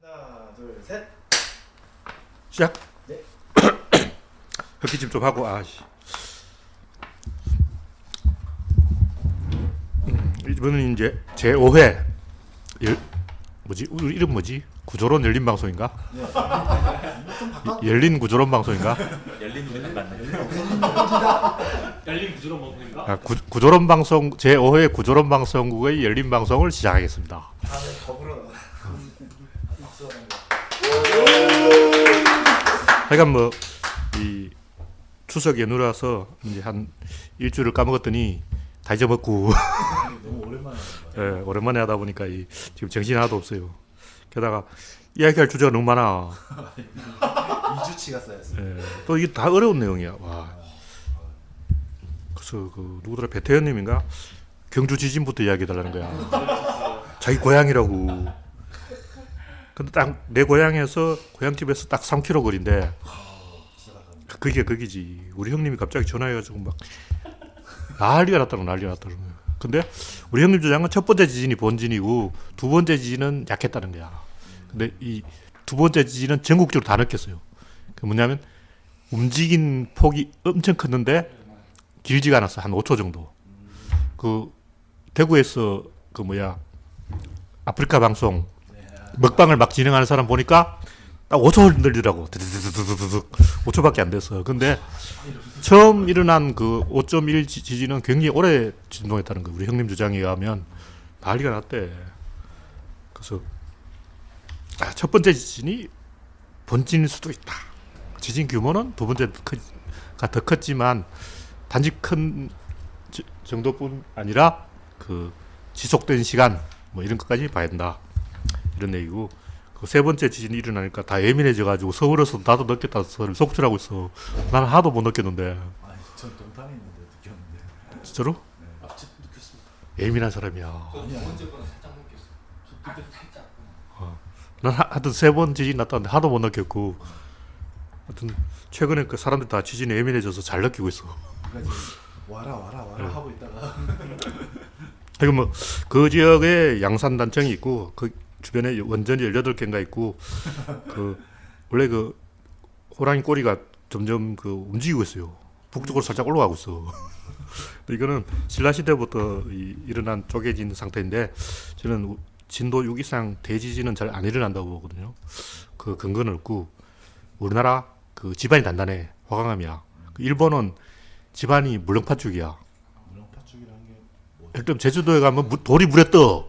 하나, 둘, 셋. 시작. 네. 흑기침 좀 하고 아씨. 이번은 이제 제 5회 우리 이름 뭐지? 구조론 열린 방송인가? 네. 좀 바꿔. 열린 구조론 방송인가? 열린 눈이 맞네. 열린 구조로 먹는가? 아, 구조론 방송 제 5회 구조론 방송국의 열린 방송을 시작하겠습니다. 다음에 더불어 나가. 박수가 나네. 하여간 뭐 이 추석 연휴라서 이제 한 일주일을 까먹었더니 다 잊어먹고 너무 오랜만에 하는 예, 오랜만에 하다 보니까 지금 정신이 하나도 없어요. 게다가 이야기할 주제가 너무 많아. 거야. 2주치가 쌓였어. 예, 또 이게 다 어려운 내용이야. 와. 그래서 그 누구더라 배태현님인가 경주 지진부터 이야기해달라는 거야. 자기 고향이라고. 근데 딱 내 고향에서 고향집에서 딱 3km 거리인데 그게 거기지. 우리 형님이 갑자기 전화해가지고 막 난리가 났다는 난리가 났다는 거야. 근데 우리 형님 주장은 첫 번째 지진이 본진이고 두 번째 지진은 약했다는 거야. 근데 이 두 번째 지진은 전국적으로 다 느꼈어요. 그 뭐냐면 움직인 폭이 엄청 컸는데 길지가 않았어. 한 5초 정도. 그 대구에서 그 뭐야 아프리카 방송 먹방을 막 진행하는 사람 보니까 딱 5초 흔들리더라고. 5초밖에 안 됐어. 근데 처음 일어난 그 5.1 지진은 굉장히 오래 진동했다는 거예요. 우리 형님 주장에 의하면 난리가 났대. 그래서 첫 번째 지진이 본진일 수도 있다. 지진 규모는 두 번째가 더 컸지만 단지 큰 정도뿐 아니라 그 지속된 시간 뭐 이런 것까지 봐야 된다. 이런 얘기고 그 세 번째 지진이 일어나니까 다 예민해져가지고 서울에서 나도 느꼈다 소리를 속출하고 있어. 나는 하나도 못 느꼈는데. 아니, 전 동탄에 있는데 느꼈는데. 진짜로? 아, 진짜 느꼈습니다. 예민한 사람이야. 두 번째 거는 살짝 느꼈어요. 그때 살짝. 난 하여튼 세 번 지진 났다는데 하나도 못 느꼈고 하여튼 최근에 그 사람들 다 지진에 예민해져서 잘 느끼고 있어. 그러니까 지금 와라 하고 있다가 이거 뭐 그 지역에 양산단청이 있고 그 주변에 원전이 18개인가 있고 그 원래 그 호랑이 꼬리가 점점 그 움직이고 있어요. 북쪽으로 살짝 올라가고 있어. 근데 이거는 신라 시대부터 일어난 쪼개진 상태인데 저는 진도 6 이상 대지진은 잘 안 일어난다고 보거든요. 그 근거는 없고 우리나라 그 집안이 단단해. 화강암이야. 그 일본은 집안이 물렁팥죽이야. 물렁팥죽이라는 게 뭐지? 예를 들면 제주도에 가면 돌이 물에 떠.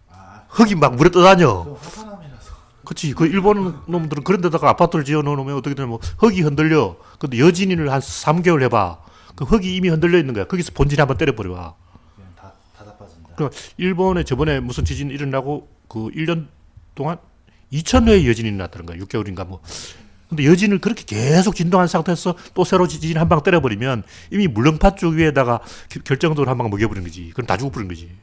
아, 흙이 막 물에 떠다녀. 그럼 화산암이라서. 그치. 그 일본 놈들은 그런 데다가 아파트를 지어 놓으면 어떻게 되냐면 흙이 흔들려. 근데 여진을 한 3개월 해봐. 그 흙이 이미 흔들려 있는 거야. 거기서 본진이 한번 때려버려. 그냥 다 자빠진다. 그러니까 일본에 저번에 무슨 지진이 일어나고 그 1년 동안 2000회의 여진이 일어났다는 거야. 6개월인가 뭐. 근데 여진을 그렇게 계속 진동한 상태에서 또 새로 지진 한 방 때려버리면 이미 물렁팥죽 위에다가 결정적으로 한 방 먹여버린 거지. 그럼 다 죽어버린 거지.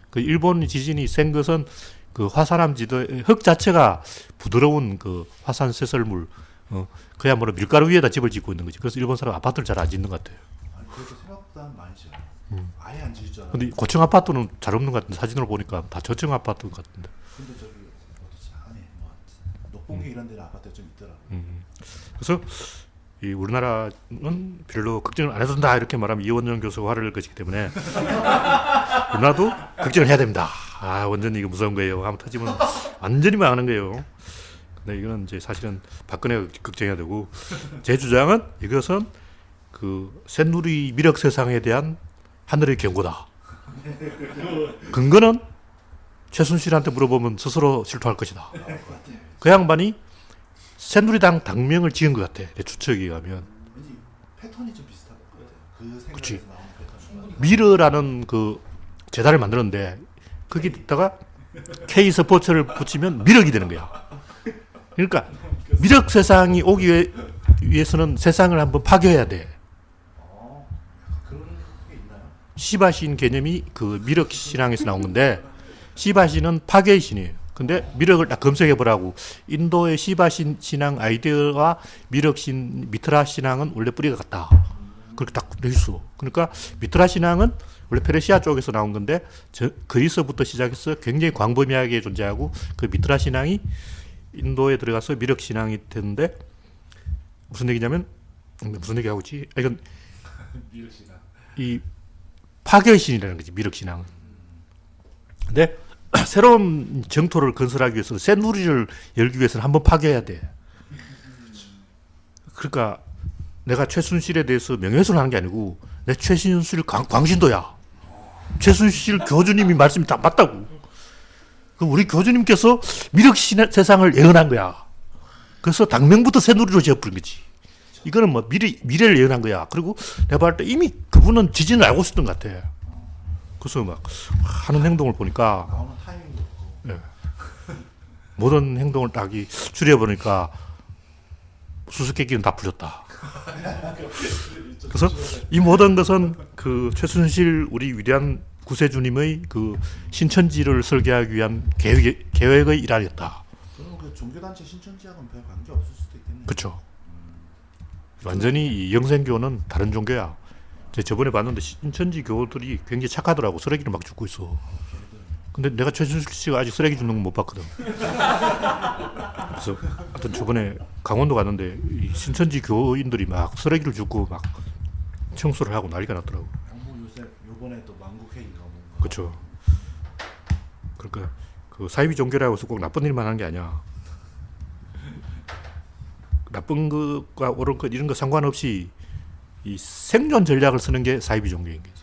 그 일본 지진이 센 것은 그 화산암 지도의 흙 자체가 부드러운 그 화산 쇄설물, 그야말로 밀가루 위에다 집을 짓고 있는 거지. 그래서 일본 사람 아파트를 잘 안 짓는 것 같아요. 아니, 그래도 생각보다 많이 지어요. 아예 안 지을 줄 알았는데. 근데 고층 아파트는 잘 없는 것 같은데 사진으로 보니까 다 저층 아파트 같은데. 근데 저기 어디지 안에 뭐 녹봉리 이런 데는 아파트가 좀 있더라고. 그래서 이 우리나라는 별로 걱정을 안 해도 된다 이렇게 말하면 이원영 교수가 화를 낼 것이기 때문에 우리나라도 걱정을 해야 됩니다. 아 완전히 이거 무서운 거예요. 한번 터지면 완전히 망하는 거예요. 근데 이거는 이제 사실은 박근혜가 걱정해야 되고 제 주장은 이것은 그 새누리 미륵 세상에 대한 하늘의 경고다. 근거는 최순실한테 물어보면 스스로 실토할 것이다. 그 양반이 새누리당 당명을 지은 것 같아. 내 추측에 의하면. 왠지 패턴이 좀 비슷한 것 같아요. 그 그치. 생각에서 나온 패턴이. 미르라는 그 재단을 만들었는데 거기다가 K 스포츠를 붙이면 미륵이 되는 거야. 그러니까 미륵 세상이 오기 위해서는 세상을 한번 파괴해야 돼. 그런 게 있나요? 시바신 개념이 그 미륵 신앙에서 나온 건데 시바신은 파괴의 신이에요. 근데 미륵을 딱 검색해 보라고. 인도의 시바신 신앙 아이디어와 미륵신 미트라 신앙은 원래 뿌리가 같다. 그렇게 딱 돼 있어. 그러니까 미트라 신앙은 원래 페르시아 쪽에서 나온 건데 그리스부터 시작해서 굉장히 광범위하게 존재하고 그 미트라 신앙이 인도에 들어가서 미륵 신앙이 됐는데 무슨 얘기냐면 무슨 얘기 하고 있지? 이건 미륵신앙. 이 파괴의 신이라는 거지 미륵 신앙은. 근데 새로운 정토를 건설하기 위해서는 새 누리를 열기 위해서는 한번 파괴해야 돼. 그러니까 내가 최순실에 대해서 명예훼손을 하는 게 아니고 내 최순실 광신도야. 최순실 교주님이 말씀이 다 맞다고. 그 우리 교주님께서 미륵 세상을 예언한 거야. 그래서 당명부터 새누리로 지어버린 거지. 이거는 뭐 미래를 예언한 거야. 그리고 내가 봤을 때 이미 그분은 지진을 알고 있었던 것 같아. 그래서 막 하는 행동을 보니까 나오는 타이밍도 없고. 예. 모든 행동을 딱 추려보니까 수수께끼는 다 풀렸다. 그래서 이 모든 것은 그 최순실 우리 위대한 구세주님의 그 신천지를 설계하기 위한 계획의 일환이었다. 그러면 그 종교단체 신천지하고는 별 관계 없을 수도 있겠네요. 그렇죠. 완전히 이 영생교는 다른 종교야. 제가 저번에 봤는데 신천지 교들이 굉장히 착하더라고. 쓰레기를 막 줍고 있어. 근데 내가 최순실 씨가 아직 쓰레기 줍는 건 못 봤거든. 그래서 하여튼 저번에 강원도 갔는데 이 신천지 교인들이 막 쓰레기를 줍고 막 청소를 하고 난리가 났더라고. 뭐 요새 요번에 또 만국회의가 뭔가. 그렇죠. 그러니까 그 사이비 종교라고 해서 꼭 나쁜 일만 하는 게 아니야. 나쁜 것과 옳은 것 이런 거 상관없이 이 생존 전략을 쓰는 게 사이비 종교인 거지.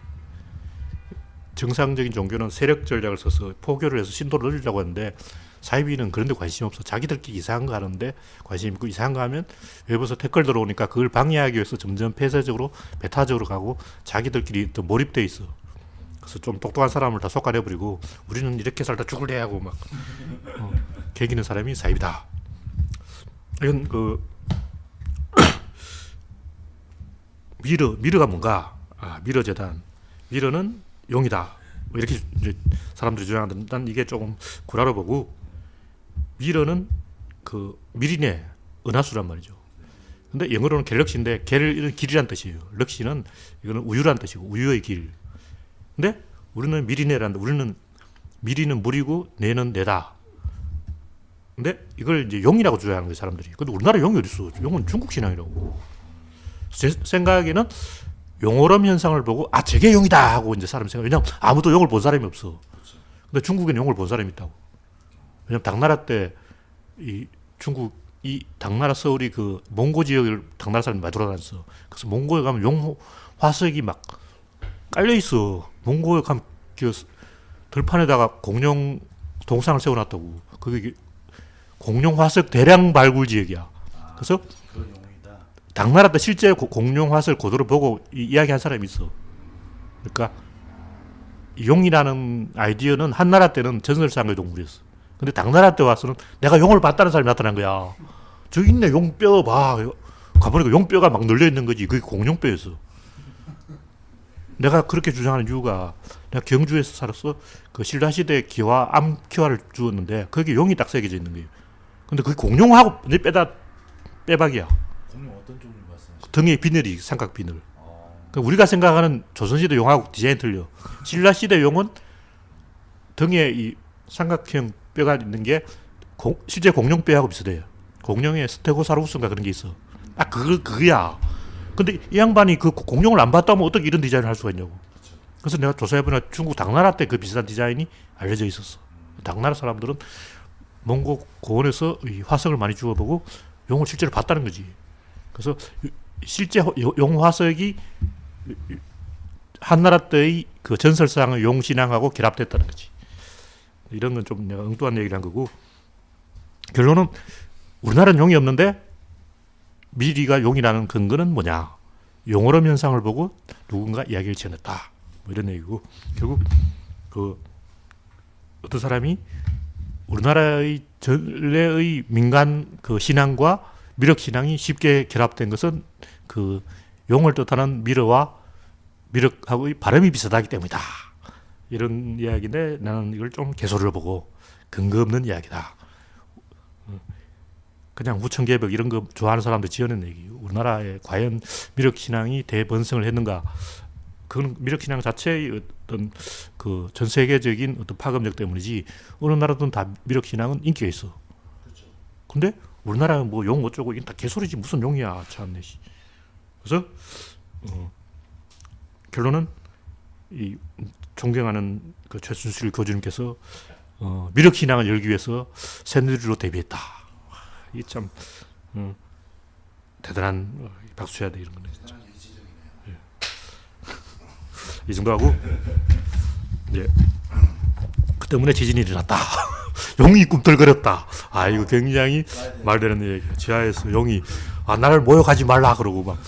정상적인 종교는 세력 전략을 써서 포교를 해서 신도를 늘리려고 하는데 사이비는 그런 데 관심 없어. 자기들끼리 이상한 거 하는데 관심 있고 이상한 거 하면 외부에서 댓글 들어오니까 그걸 방해하기 위해서 점점 폐쇄적으로 배타적으로 가고 자기들끼리 또 몰입돼 있어. 그래서 좀 똑똑한 사람을 다 속아내버리고 우리는 이렇게 살다 죽을래 하고 막 개기는 사람이 사이비다. 이건 그 미르가 뭔가? 미르 재단. 미르는 용이다. 뭐 이렇게 이제 사람들이 주장하는데 난 이게 조금 구라로 보고 미르는 그 미리네 은하수란 말이죠. 근데 영어로는 갤럭시인데 갤은 길이란 뜻이에요. 럭시는 이거는 우유란 뜻이고 우유의 길. 근데 우리는 미리네란다. 우리는 미리는 물이고 내는 내다. 근데 이걸 이제 용이라고 주장하는 거예요, 사람들이. 근데 우리나라 용이 어디 있어? 용은 중국 신앙이라고. 제 생각에는 용오름 현상을 보고 저게 용이다 하고 이제 사람 생각. 왜냐면 아무도 용을 본 사람이 없어. 근데 중국에는 용을 본 사람이 있다고. 왜냐면 당나라 때 이 중국 이 당나라 서울이 그 몽고 지역을 당나라 사람이 많이 돌아다녔어. 그래서 몽고에 가면 용 화석이 막 깔려 있어. 몽고에 가면 그 들판에다가 공룡 동상을 세워놨다고. 그게 공룡 화석 대량 발굴 지역이야. 그래서 그런 용이다. 당나라 때 실제 공룡 화석을 고도로 보고 이야기한 사람이 있어. 그러니까 용이라는 아이디어는 한나라 때는 전설상의 동물이었어. 근데 당나라 때 와서는 내가 용을 봤다는 사람이 나타난 거야. 저기 있네, 용뼈 봐. 가보니까 용뼈가 막 널려 있는 거지. 그게 공룡뼈였어. 내가 그렇게 주장하는 이유가 내가 경주에서 살았어. 그 신라시대 기와 암기와를 주었는데 거기 용이 딱 새겨져 있는 거예요. 근데 그게 공룡하고 빼박이야. 공룡 어떤 종류 말씀하시죠? 등에 비늘이 삼각 비늘. 그러니까 우리가 생각하는 조선시대 용하고 디자인 틀려. 신라시대 용은 등에 이 삼각형 뼈가 있는 게 실제 공룡뼈하고 비슷해요. 공룡의 스테고사우루스인가 그런 게 있어. 그거야. 근데 이 양반이 그 공룡을 안 봤다면 어떻게 이런 디자인을 할 수가 있냐고. 그래서 내가 조사해보니까 중국 당나라 때 그 비슷한 디자인이 알려져 있었어. 당나라 사람들은 몽고 고원에서 이 화석을 많이 주워보고 용을 실제로 봤다는 거지. 그래서 실제 용 화석이 한나라 때의 그 전설상의 용 신앙하고 결합됐다는 거지. 이런 건 좀 내가 엉뚱한 얘기를 한 거고, 결론은 우리나라는 용이 없는데 미리가 용이라는 근거는 뭐냐? 용오름 현상을 보고 누군가 이야기를 지어냈다. 뭐 이런 얘기고, 결국 그 어떤 사람이 우리나라의 전래의 민간 그 신앙과 미륵 신앙이 쉽게 결합된 것은 그 용을 뜻하는 미르와 미륵하고의 발음이 비슷하기 때문이다. 이런 이야기인데 나는 이걸 좀 개소리를 보고 근거 없는 이야기다. 그냥 무청개벽 이런 거 좋아하는 사람들 지어낸 얘기예요. 우리나라에 과연 미륵신앙이 대번성을 했는가? 그건 미륵신앙 자체의 어떤 그 전 세계적인 어떤 파급력 때문이지 어느 나라든 다 미륵신앙은 인기가 있어. 그렇죠. 근데 우리나라는 뭐 용 어쩌고 이건 다 개소리지 무슨 용이야 참네. 그래서 결론은 이 존경하는 그 최순실 교주님께서 미륵신앙을 열기 위해서 새누리로 데뷔했다. 이게 참 대단한 박수 쳐야 돼 이런 거는. 대단한 의지력이네요. 이 정도 하고 이제 그 때문에 지진이 일어났다. 용이 꿈틀거렸다. 아 이거 굉장히 말되는 얘기야. 지하에서 용이 나를 모욕하지 말라 그러고 막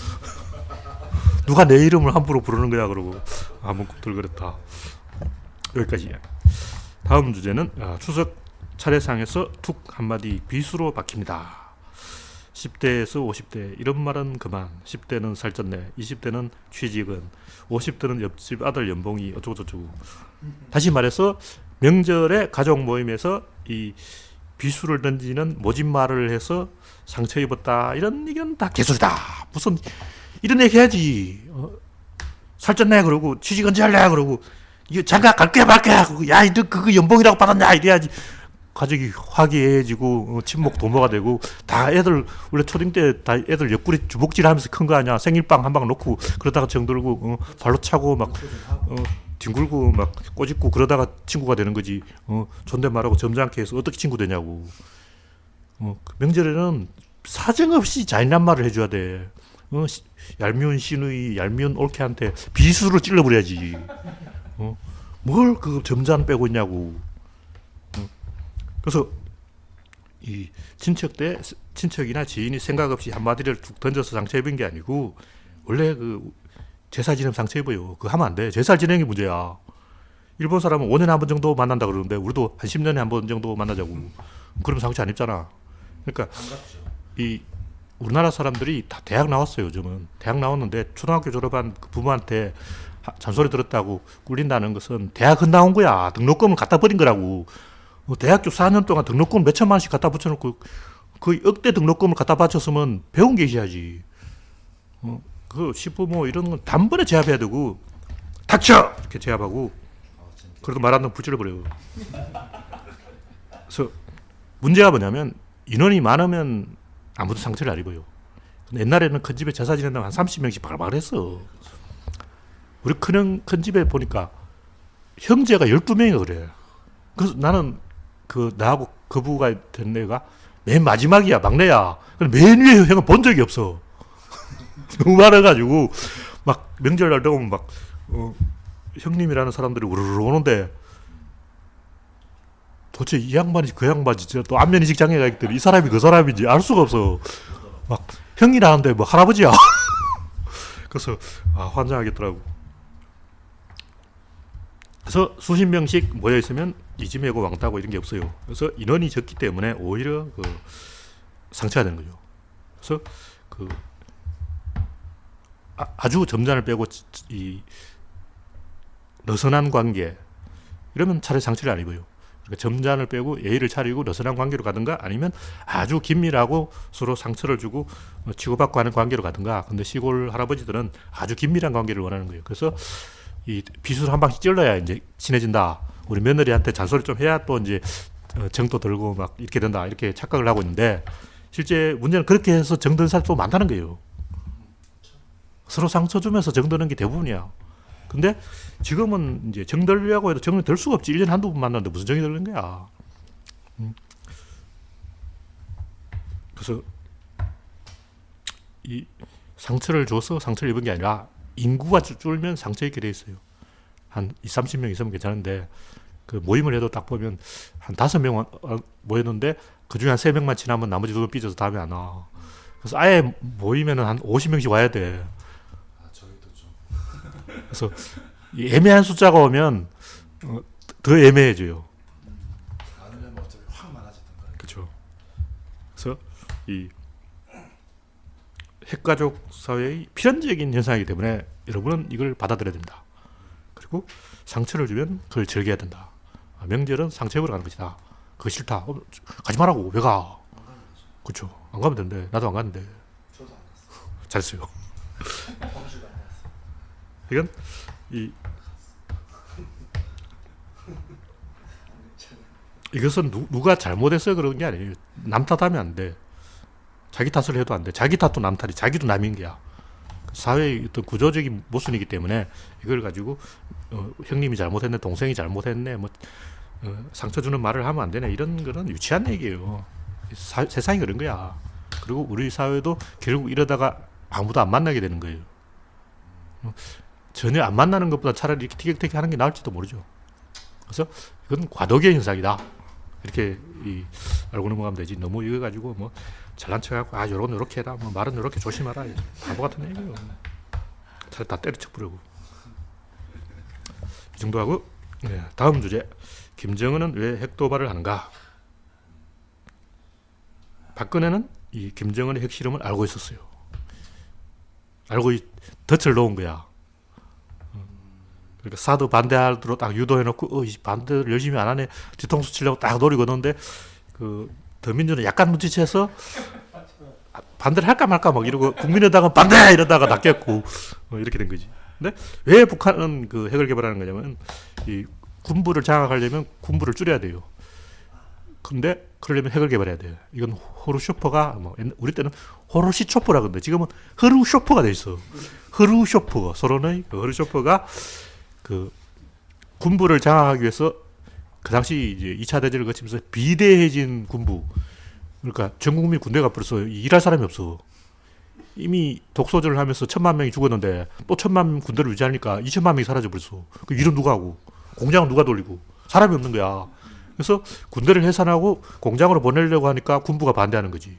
누가 내 이름을 함부로 부르는 거야 그러고 한번 꿈틀거렸다. 여기까지. 다음 주제는 추석 차례상에서 툭 한마디 비수로 박힙니다. 10대에서 50대 이런 말은 그만. 10대는 살쪘네. 20대는 취직은. 50대는 옆집 아들 연봉이 어쩌고저쩌고. 다시 말해서 명절에 가족 모임에서 이 비수를 던지는 모진 말을 해서 상처 입었다. 이런 얘기는 다 개소리다. 무슨 이런 얘기 해야지. 살쪘네 그러고 취직 언제 할래 그러고 이거 장가 갈게 말게 하고 야 너 그거 연봉이라고 받았냐 이래야지. 가족이 화기애애해지고 친목 도모가 되고 다 애들 원래 초딩 때 다 애들 옆구리 주먹질하면서 큰 거 아니야. 생일빵 한 방 놓고 그러다가 정들고 발로 차고 막 뒹굴고 막 꼬집고 그러다가 친구가 되는 거지. 존댓말하고 점잖게 해서 어떻게 친구 되냐고. 명절에는 사정없이 잔인한 말을 해줘야 돼. 얄미운 시누이 얄미운 올케한테 비수를 찔러버려야지. 뭘 그 점잖 빼고 있냐고. 그래서 이 친척이나 지인이 생각 없이 한마디를 툭 던져서 상처 입은 게 아니고 원래 그 제사 지내면 상처 입어요. 그거 하면 안 돼. 제사 지내는 게 문제야. 일본 사람은 5년에 한 번 정도 만난다 그러는데 우리도 한 10년에 한 번 정도 만나자고. 그러면 상처 안 입잖아. 그러니까 이 우리나라 사람들이 다 대학 나왔어요. 요즘은 대학 나왔는데 초등학교 졸업한 그 부모한테 잔소리 들었다고 꿀린다는 것은 대학은 나온 거야. 등록금을 갖다 버린 거라고. 대학교 4년 동안 등록금 몇 천만 원씩 갖다 붙여놓고 거의 억대 등록금을 갖다 바쳤으면 배운 게 있어야지. 그 시부모 이런 건 단번에 제압해야 되고 닥쳐! 이렇게 제압하고 그래도 말 안 듣면 부질러버려요. 그래서 문제가 뭐냐면 인원이 많으면 아무도 상처를 안 입어요. 옛날에는 큰 집에 제사 지낸다고 한 30명씩 바글바글 했어. 우리 큰 집에 보니까 형제가 12명이 그래. 그래서 나는 나하고 거부가 된 애가 맨 마지막이야. 막내야. 맨 위에 형은 본 적이 없어. 너무 많아가지고 막 명절날 되면 막 형님이라는 사람들이 우르르 오는데 도대체 이 양반이 그 양반이지 또 안면인식 장애가 있기 때문에 이 사람이 그 사람인지 알 수가 없어. 막 형이라는데 뭐 할아버지야. 그래서 환장하겠더라고. 그래서 수십 명씩 모여 있으면 이지매고 왕따고 이런 게 없어요. 그래서 인원이 적기 때문에 오히려 상처가 되는 거죠. 그래서 아주 점잖을 빼고 이 느슨한 관계 이러면 차라리 상처를 안 입어요. 그러니까 점잖을 빼고 예의를 차리고 느슨한 관계로 가든가 아니면 아주 긴밀하고 서로 상처를 주고 치고받고 하는 관계로 가든가. 근데 시골 할아버지들은 아주 긴밀한 관계를 원하는 거예요. 그래서 이 비수를 한 방씩 찔러야 이제 친해진다. 우리 며느리한테 잔소리 좀 해야 또 이제 정도 들고 막 이렇게 된다. 이렇게 착각을 하고 있는데 실제 문제는 그렇게 해서 정든 사람도 많다는 거예요. 서로 상처 주면서 정드는 게 대부분이야. 근데 지금은 이제 정들려고 해도 정이 들 수가 없지. 1년에 한두 번 만났는데 무슨 정이 들는 거야. 그래서 이 상처를 줘서 상처를 입은 게 아니라 인구가 줄면 상처 입게 돼 있어요. 한 20, 30명 있으면 괜찮은데 그 모임을 해도 딱 보면 한 5명 모였는데 그 중에 한 3명만 지나면 나머지 2명 삐져서 다음에 안 와. 그래서 아예 모이면 한 50명씩 와야 돼. 저희도 좀. 그래서 이 애매한 숫자가 오면 더 애매해져요. 많으면 어차피 확 많아지던 거예요. 그렇죠. 그래서 이 핵가족 사회의 필연적인 현상이기 때문에 여러분은 이걸 받아들여야 된다. 그리고 상처를 주면 그걸 즐겨야 된다. 명절은 상처 입으러 가는 것이다. 그거 싫다. 가지 말라고. 왜 가? 그렇죠. 안 가면 되는데 나도 안 갔는데 저도 안 갔어. 잘했어요. 범주가 안 갔어. 이건 이 이것은 누가 잘못해서 그런 게 아니에요. 남 탓하면 안 돼. 자기 탓을 해도 안 돼. 자기 탓도 남 탓이, 자기도 남인 거야. 사회의 어떤 구조적인 모순이기 때문에 이걸 가지고 형님이 잘못했네, 동생이 잘못했네, 뭐 상처 주는 말을 하면 안 되네, 이런 거는 유치한 얘기예요. 세상이 그런 거야. 그리고 우리 사회도 결국 이러다가 아무도 안 만나게 되는 거예요. 전혀 안 만나는 것보다 차라리 이렇게 티격태격 하는 게 나을지도 모르죠. 그래서 이건 과도기의 현상이다. 이렇게 알고 넘어가면 되지. 너무 이거 가지고 뭐 잘난 척하고 요렇게 해라, 뭐 말은 요렇게 조심하라, 바보 같은 얘기예요. 차라리 다 때려쳐 부르고. 이 정도 하고, 네, 다음 주제. 김정은은 왜 핵도발을 하는가? 박근혜는 이 김정은의 핵실험을 알고 있었어요. 덫을 놓은 거야. 그러니까 사드 반대하도록 딱 유도해놓고 이 반대를 열심히 안 하네, 뒤통수 치려고 딱 노리고 있는데 그 더민주는 약간 눈치채서 반대를 할까 말까 막 이러고, 국민의당은 반대 이러다가 낚였고 이렇게 된 거지. 근데 왜 북한은 그 핵을 개발하는 거냐면 이 군부를 장악하려면 군부를 줄여야 돼요. 근데 그러려면 핵을 개발해야 돼요. 이건 호르쇼퍼가 뭐 우리 때는 호로시초퍼라 그러는데 지금은 흐루쇼퍼가 돼 있어. 흐루쇼퍼, 서론의 그 흐루쇼퍼가 그 군부를 장악하기 위해서 그 당시 이제 2차 대전을 거치면서 비대해진 군부, 그러니까 전 국민 군대가 벌써 일할 사람이 없어. 이미 독소전을 하면서 1,000만 명이 죽었는데 또 1,000만 명 군대를 유지하니까 2,000만 명이 사라져 버렸어. 그 일은 누가 하고, 공장은 누가 돌리고, 사람이 없는 거야. 그래서 군대를 해산하고 공장으로 보내려고 하니까 군부가 반대하는 거지.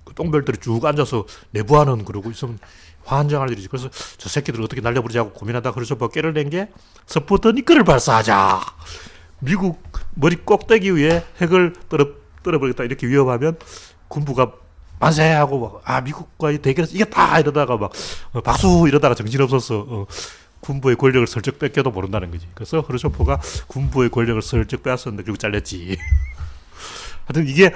그 똥별들이 쭉 앉아서 내부하는 그러고 있으면 환장할 일이지. 그래서 저 새끼들 어떻게 날려버리자고 고민하다가 그래서 깨를 낸 게 스푸트니크를 발사하자. 미국 머리 꼭대기 위에 핵을 떨어버리겠다 이렇게 위협하면 군부가 만세하고 막, 미국과의 대결에서 이겼다 이러다가 막 박수 이러다가 정신없어서 군부의 권력을 슬쩍 뺏겨도 모른다는 거지. 그래서 흐르쇼프가 군부의 권력을 슬쩍 뺏었는데 결국 잘렸지. 하여튼 이게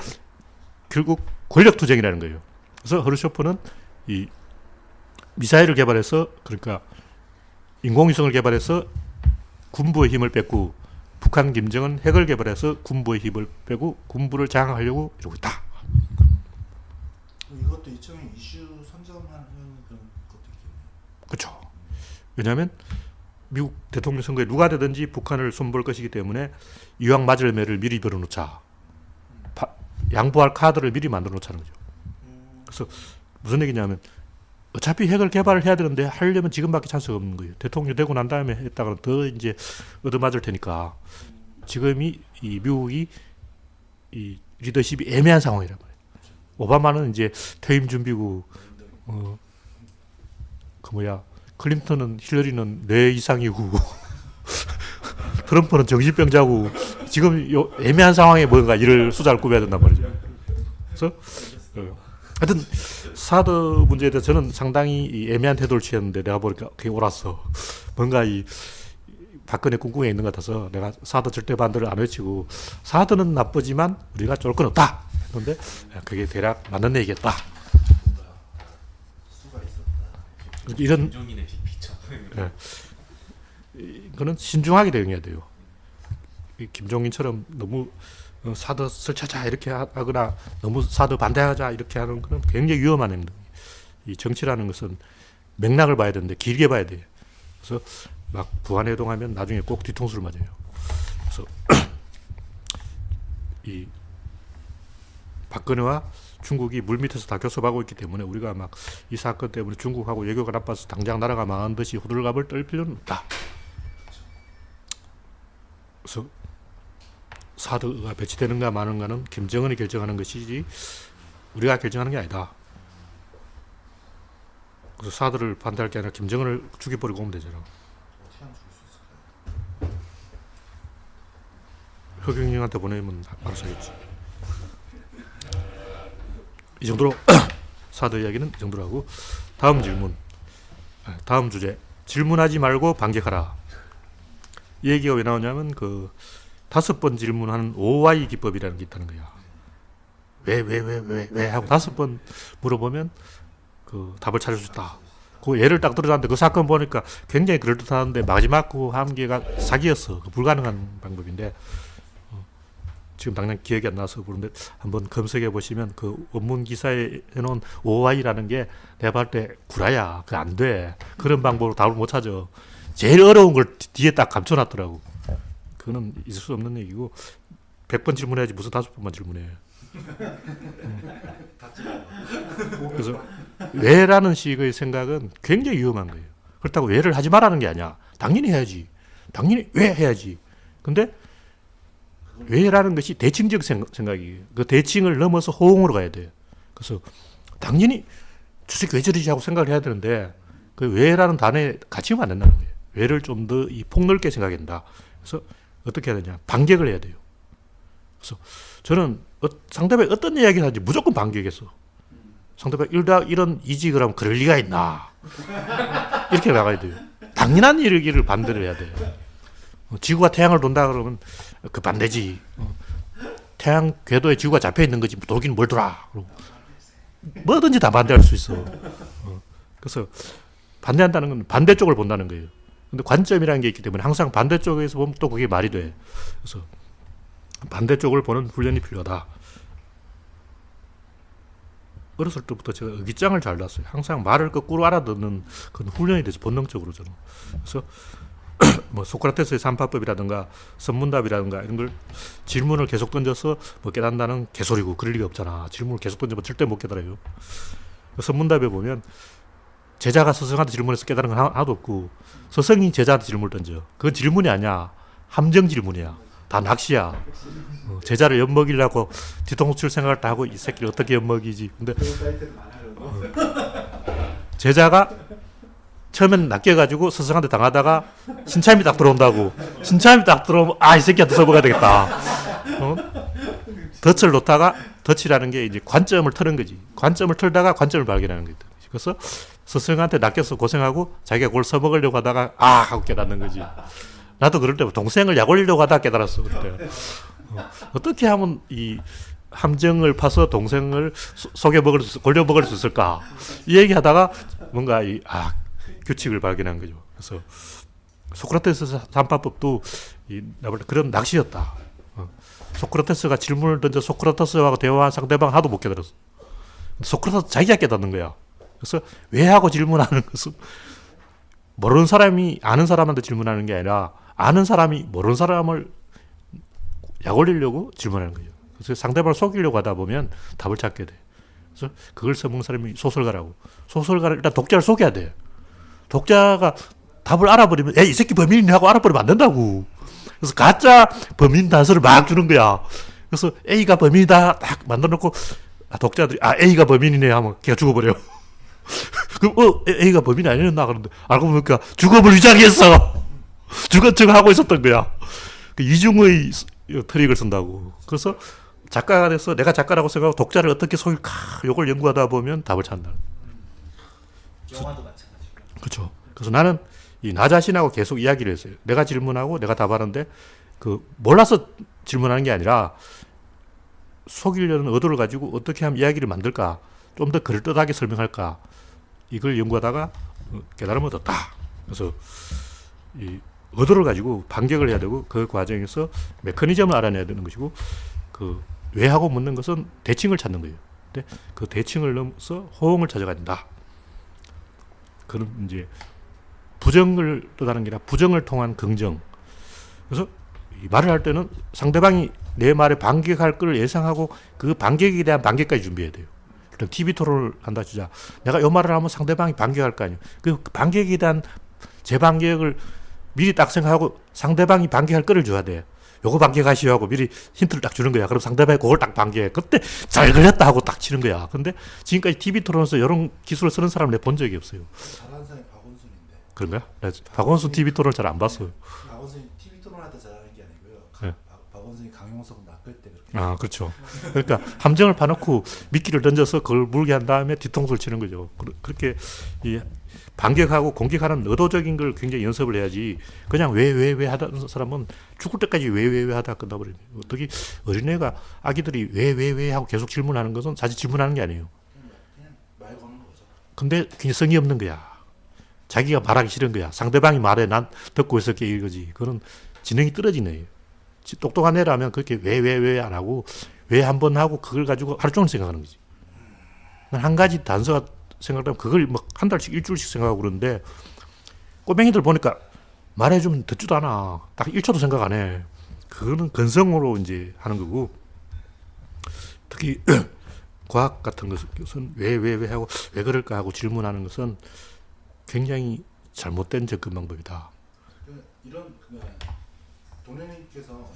결국 권력 투쟁이라는 거예요. 그래서 흐르쇼프는 이 미사일을 개발해서, 그러니까 인공위성을 개발해서 군부의 힘을 뺏고, 북한 김정은 핵을 개발해서 군부의 힘을 빼고 군부를 장악하려고 이러고 있다. 이것도 일종의 이슈 선점하는 그런 것도 있겠네요. 그렇죠. 왜냐하면 미국 대통령 선거에 누가 되든지 북한을 손볼 것이기 때문에 이왕 맞을 매를 미리 벌어놓자. 양보할 카드를 미리 만들어 놓자는 거죠. 그래서 무슨 얘기냐면 어차피 핵을 개발을 해야 되는데 하려면 지금밖에 찬스가 없는 거예요. 대통령 되고 난 다음에 했다가는 더 이제 얻어맞을 테니까 지금이 이 미국이 이 리더십이 애매한 상황이란 말이에요. 오바마는 이제 퇴임 준비고, 클린턴은 힐러리는 뇌 이상이고, 트럼프는 정신병자고, 지금 요 애매한 상황에 뭔가 일을 수작을 꾸며야 된단 말이죠. 그래서 하여튼 사드 문제에 대해서 저는 상당히 이 애매한 태도를 취했는데 내가 보니까 그게 옳았어. 뭔가 이 박근혜 꿍꿍에 있는 것 같아서 내가 사드 절대 반대를 안 외치고 사드는 나쁘지만 우리가 쫄 건 없다 했는데 그게 대략 맞는 얘기였다. 수가 있었다. 이런 김종인의 빅피처. 그는 신중하게 대응해야 돼요. 김종인처럼 너무 사드 설치하자 이렇게 하거나 너무 사드 반대하자 이렇게 하는 것은 굉장히 위험한 행동이에요. 이 정치라는 것은 맥락을 봐야 되는데 길게 봐야 돼요. 그래서 막 부안해동하면 나중에 꼭 뒤통수를 맞아요. 그래서 이 박근혜와 중국이 물밑에서 다 교섭하고 있기 때문에 우리가 막 이 사건 때문에 중국하고 외교가 나빠서 당장 나라가 망한 듯이 호들갑을 떨 필요는 없다. 그래서 사드가 배치되는가 마는가는 김정은이 결정하는 것이지 우리가 결정하는 게 아니다. 그래서 사드를 반대할 게 아니라 김정은을 죽여버리고 오면 되잖아. 어떻게 하면 죽일 수 있을까요? 허경영한테 보내면 알아서 하겠지. 이 정도로 사드 이야기는 이 정도로 하고 다음 질문, 다음 주제. 질문하지 말고 반격하라. 이 얘기가 왜 나오냐면 그 5번 질문하는 OY 기법이라는 게 있다는 거야. 왜 하고 5번 물어보면 그 답을 찾을 수 있다. 그 예를 딱 들어놨는데 그 사건 보니까 굉장히 그럴듯한데 마지막 그 한 개가 사기였어. 그 불가능한 방법인데 지금 당장 기억이 안 나서 그런데 한번 검색해 보시면 그 원문 기사에 해놓은 OI라는 게 내가 봤을 때 구라야. 그게 안 돼. 그런 방법으로 답을 못 찾아. 제일 어려운 걸 뒤에 딱 감춰놨더라고. 그거는 있을 수 없는 얘기고 100번 질문해야지 무슨 5번만 질문해. 그래서 왜라는 식의 생각은 굉장히 위험한 거예요. 그렇다고 왜를 하지 말라는 게 아니야. 당연히 해야지. 당연히 왜 해야지. 근데 왜라는 것이 대칭적 생각이에요. 그 대칭을 넘어서 호응으로 가야 돼요. 그래서 당연히 주식 왜 저러지 하고 생각을 해야 되는데 그 왜라는 단어에 갇히면 안 된다는 거예요. 왜를 좀 더 이 폭넓게 생각해야 된다. 그래서 어떻게 해야 되냐. 반격을 해야 돼요. 그래서 저는 상대방이 어떤 이야기를 하는지 무조건 반격했어. 상대방이 1+1은 2지 그러면 그럴 리가 있나. 이렇게 나가야 돼요. 당연한 얘기를 반대로 해야 돼요. 지구가 태양을 돈다 그러면 그 반대지. 태양 궤도에 지구가 잡혀 있는 거지. 돌긴 뭘 돌아. 뭐든지 다 반대할 수 있어. 그래서 반대한다는 건 반대쪽을 본다는 거예요. 근데 관점이라는 게 있기 때문에 항상 반대쪽에서 보면 또 그게 말이 돼. 그래서 반대쪽을 보는 훈련이 필요하다. 어렸을 때부터 제가 의기장을 잘 놨어요. 항상 말을 거꾸로 알아듣는 그런 훈련이 돼서 본능적으로 저는. 그래서 뭐 소크라테스의 삼파법이라든가 선문답이라든가 이런 걸 질문을 계속 던져서 뭐 깨닫는다는 개소리고 그럴 리가 없잖아. 질문을 계속 던지면 절대 못 깨달아요. 선문답에 보면 제자가 스승한테 질문해서 깨달은 건 하나도 없고 스승이 제자한테 질문을 던져. 그건 질문이 아니야. 함정 질문이야. 다 낚시야. 제자를 엿먹이려고 뒤통수 칠 생각을 다 하고 이 새끼를 어떻게 엿먹이지. 근데 제자가 처음엔 낚여가지고 스승한테 당하다가 신참이 딱 들어온다고. 신참이 딱 들어오면 이 새끼한테 써먹어야 되겠다. 덫을 놓다가 덫이라는 게 이제 관점을 트는 거지. 관점을 틀다가 관점을 발견하는 거지. 그래서 스승한테 낚여서 고생하고 자기가 그걸 써먹으려고 하다가 하고 깨닫는 거지. 나도 그럴 때 동생을 약 올리려고 하다가 깨달았어. 그때. 어떻게 하면 이 함정을 파서 동생을 골려 먹을 수 있을까? 이 얘기하다가 뭔가 규칙을 발견한 거죠. 그래서 소크라테스 삼파법도 그런 낚시였다. 소크라테스가 질문을 던져 소크라테스하고 대화한 상대방 하도 못 깨달았어. 소크라테스 자기가 깨닫는 거야. 그래서 왜 하고 질문하는 것은 모르는 사람이 아는 사람한테 질문하는 게 아니라 아는 사람이 모르는 사람을 약 올리려고 질문하는 거예요. 그래서 상대방을 속이려고 하다 보면 답을 찾게 돼. 그래서 그걸 써먹는 사람이 소설가라고. 소설가를 일단 독자를 속여야 돼. 독자가 답을 알아버리면 이 새끼 범인이네 하고 알아버리면 안 된다고. 그래서 가짜 범인 단서를 막 주는 거야. 그래서 A가 범인이다 딱 만들어놓고 독자들이 A가 범인이네 하면 걔가 죽어버려. 그럼 A가 범인이 아니었나 그러는데 알고 보니까 죽음을 위장했어. 죽은 척 하고 있었던 거야. 그 이중의 트릭을 쓴다고. 그래서 작가가 돼서 내가 작가라고 생각하고 독자를 어떻게 속일까 이걸 연구하다 보면 답을 찾는다. 영화도 마찬가지고요. 그렇죠. 그래서 나는 나 자신하고 계속 이야기를 했어요. 내가 질문하고 내가 답하는데 몰라서 질문하는 게 아니라 속이려는 의도를 가지고 어떻게 하면 이야기를 만들까, 좀 더 그럴듯하게 설명할까, 이걸 연구하다가 깨달음을 얻었다. 그래서 이 의도를 가지고 반격을 해야 되고 그 과정에서 메커니즘을 알아내야 되는 것이고 왜 하고 묻는 것은 대칭을 찾는 거예요. 근데 그 대칭을 넘어서 호응을 찾아가야 된다. 그런 이제 부정을 뜻하는 게 아니라 부정을 통한 긍정. 그래서 이 말을 할 때는 상대방이 내 말에 반격할 걸 예상하고 그 반격에 대한 반격까지 준비해야 돼요. TV 토론을 한다 치자. 내가 이 말을 하면 상대방이 반격할 거 아니에요. 그 반격에 대한 재반격을 미리 딱 생각하고 상대방이 반격할 거를 줘야 돼. 요거 반격하시오 하고 미리 힌트를 딱 주는 거야. 그럼 상대방이 그걸 딱 반격해. 그때 잘 걸렸다 하고 딱 치는 거야. 근데 지금까지 TV 토론에서 이런 기술을 쓰는 사람을 내가 본 적이 없어요. 잘하는 사람이 박원순인데. 그런가요? 박원순 TV 토론을 잘 안 봤어요. 박원순이 TV 토론할 때 잘하는 게 아니고요. 네. 박원순이 강용한 정석은 낚을 때 그렇게. 아, 그렇죠. 그러니까 함정을 파놓고 미끼를 던져서 그걸 물게 한 다음에 뒤통수를 치는 거죠. 그렇게 이 반격하고 공격하는 의도적인 걸 굉장히 연습을 해야지 그냥 왜 하던 사람은 죽을 때까지 왜 하다 끝나버려요. 어떻게 어린애가 아기들이 왜 하고 계속 질문하는 것은 사실 질문하는 게 아니에요. 그냥 말 거는 거죠. 근데 굉장히 성의 없는 거야. 자기가 말하기 싫은 거야. 상대방이 말해 난 듣고 있을게 이거지. 그런 지능이 떨어지네. 똑똑한 애라면 그렇게 왜 안 하고 왜 한 번 하고 그걸 가지고 하루 종일 생각하는 거지. 난 한 가지 단서가 생각하면 그걸 막 한 달씩 일주일씩 생각하고 그러는데 꼬맹이들 보니까 말해주면 듣지도 않아. 딱 1초도 생각 안 해. 그거는 건성으로 이제 하는 거고 특히 과학 같은 것은 왜 하고 왜 그럴까 하고 질문하는 것은 굉장히 잘못된 접근 방법이다. 이런 동료님께서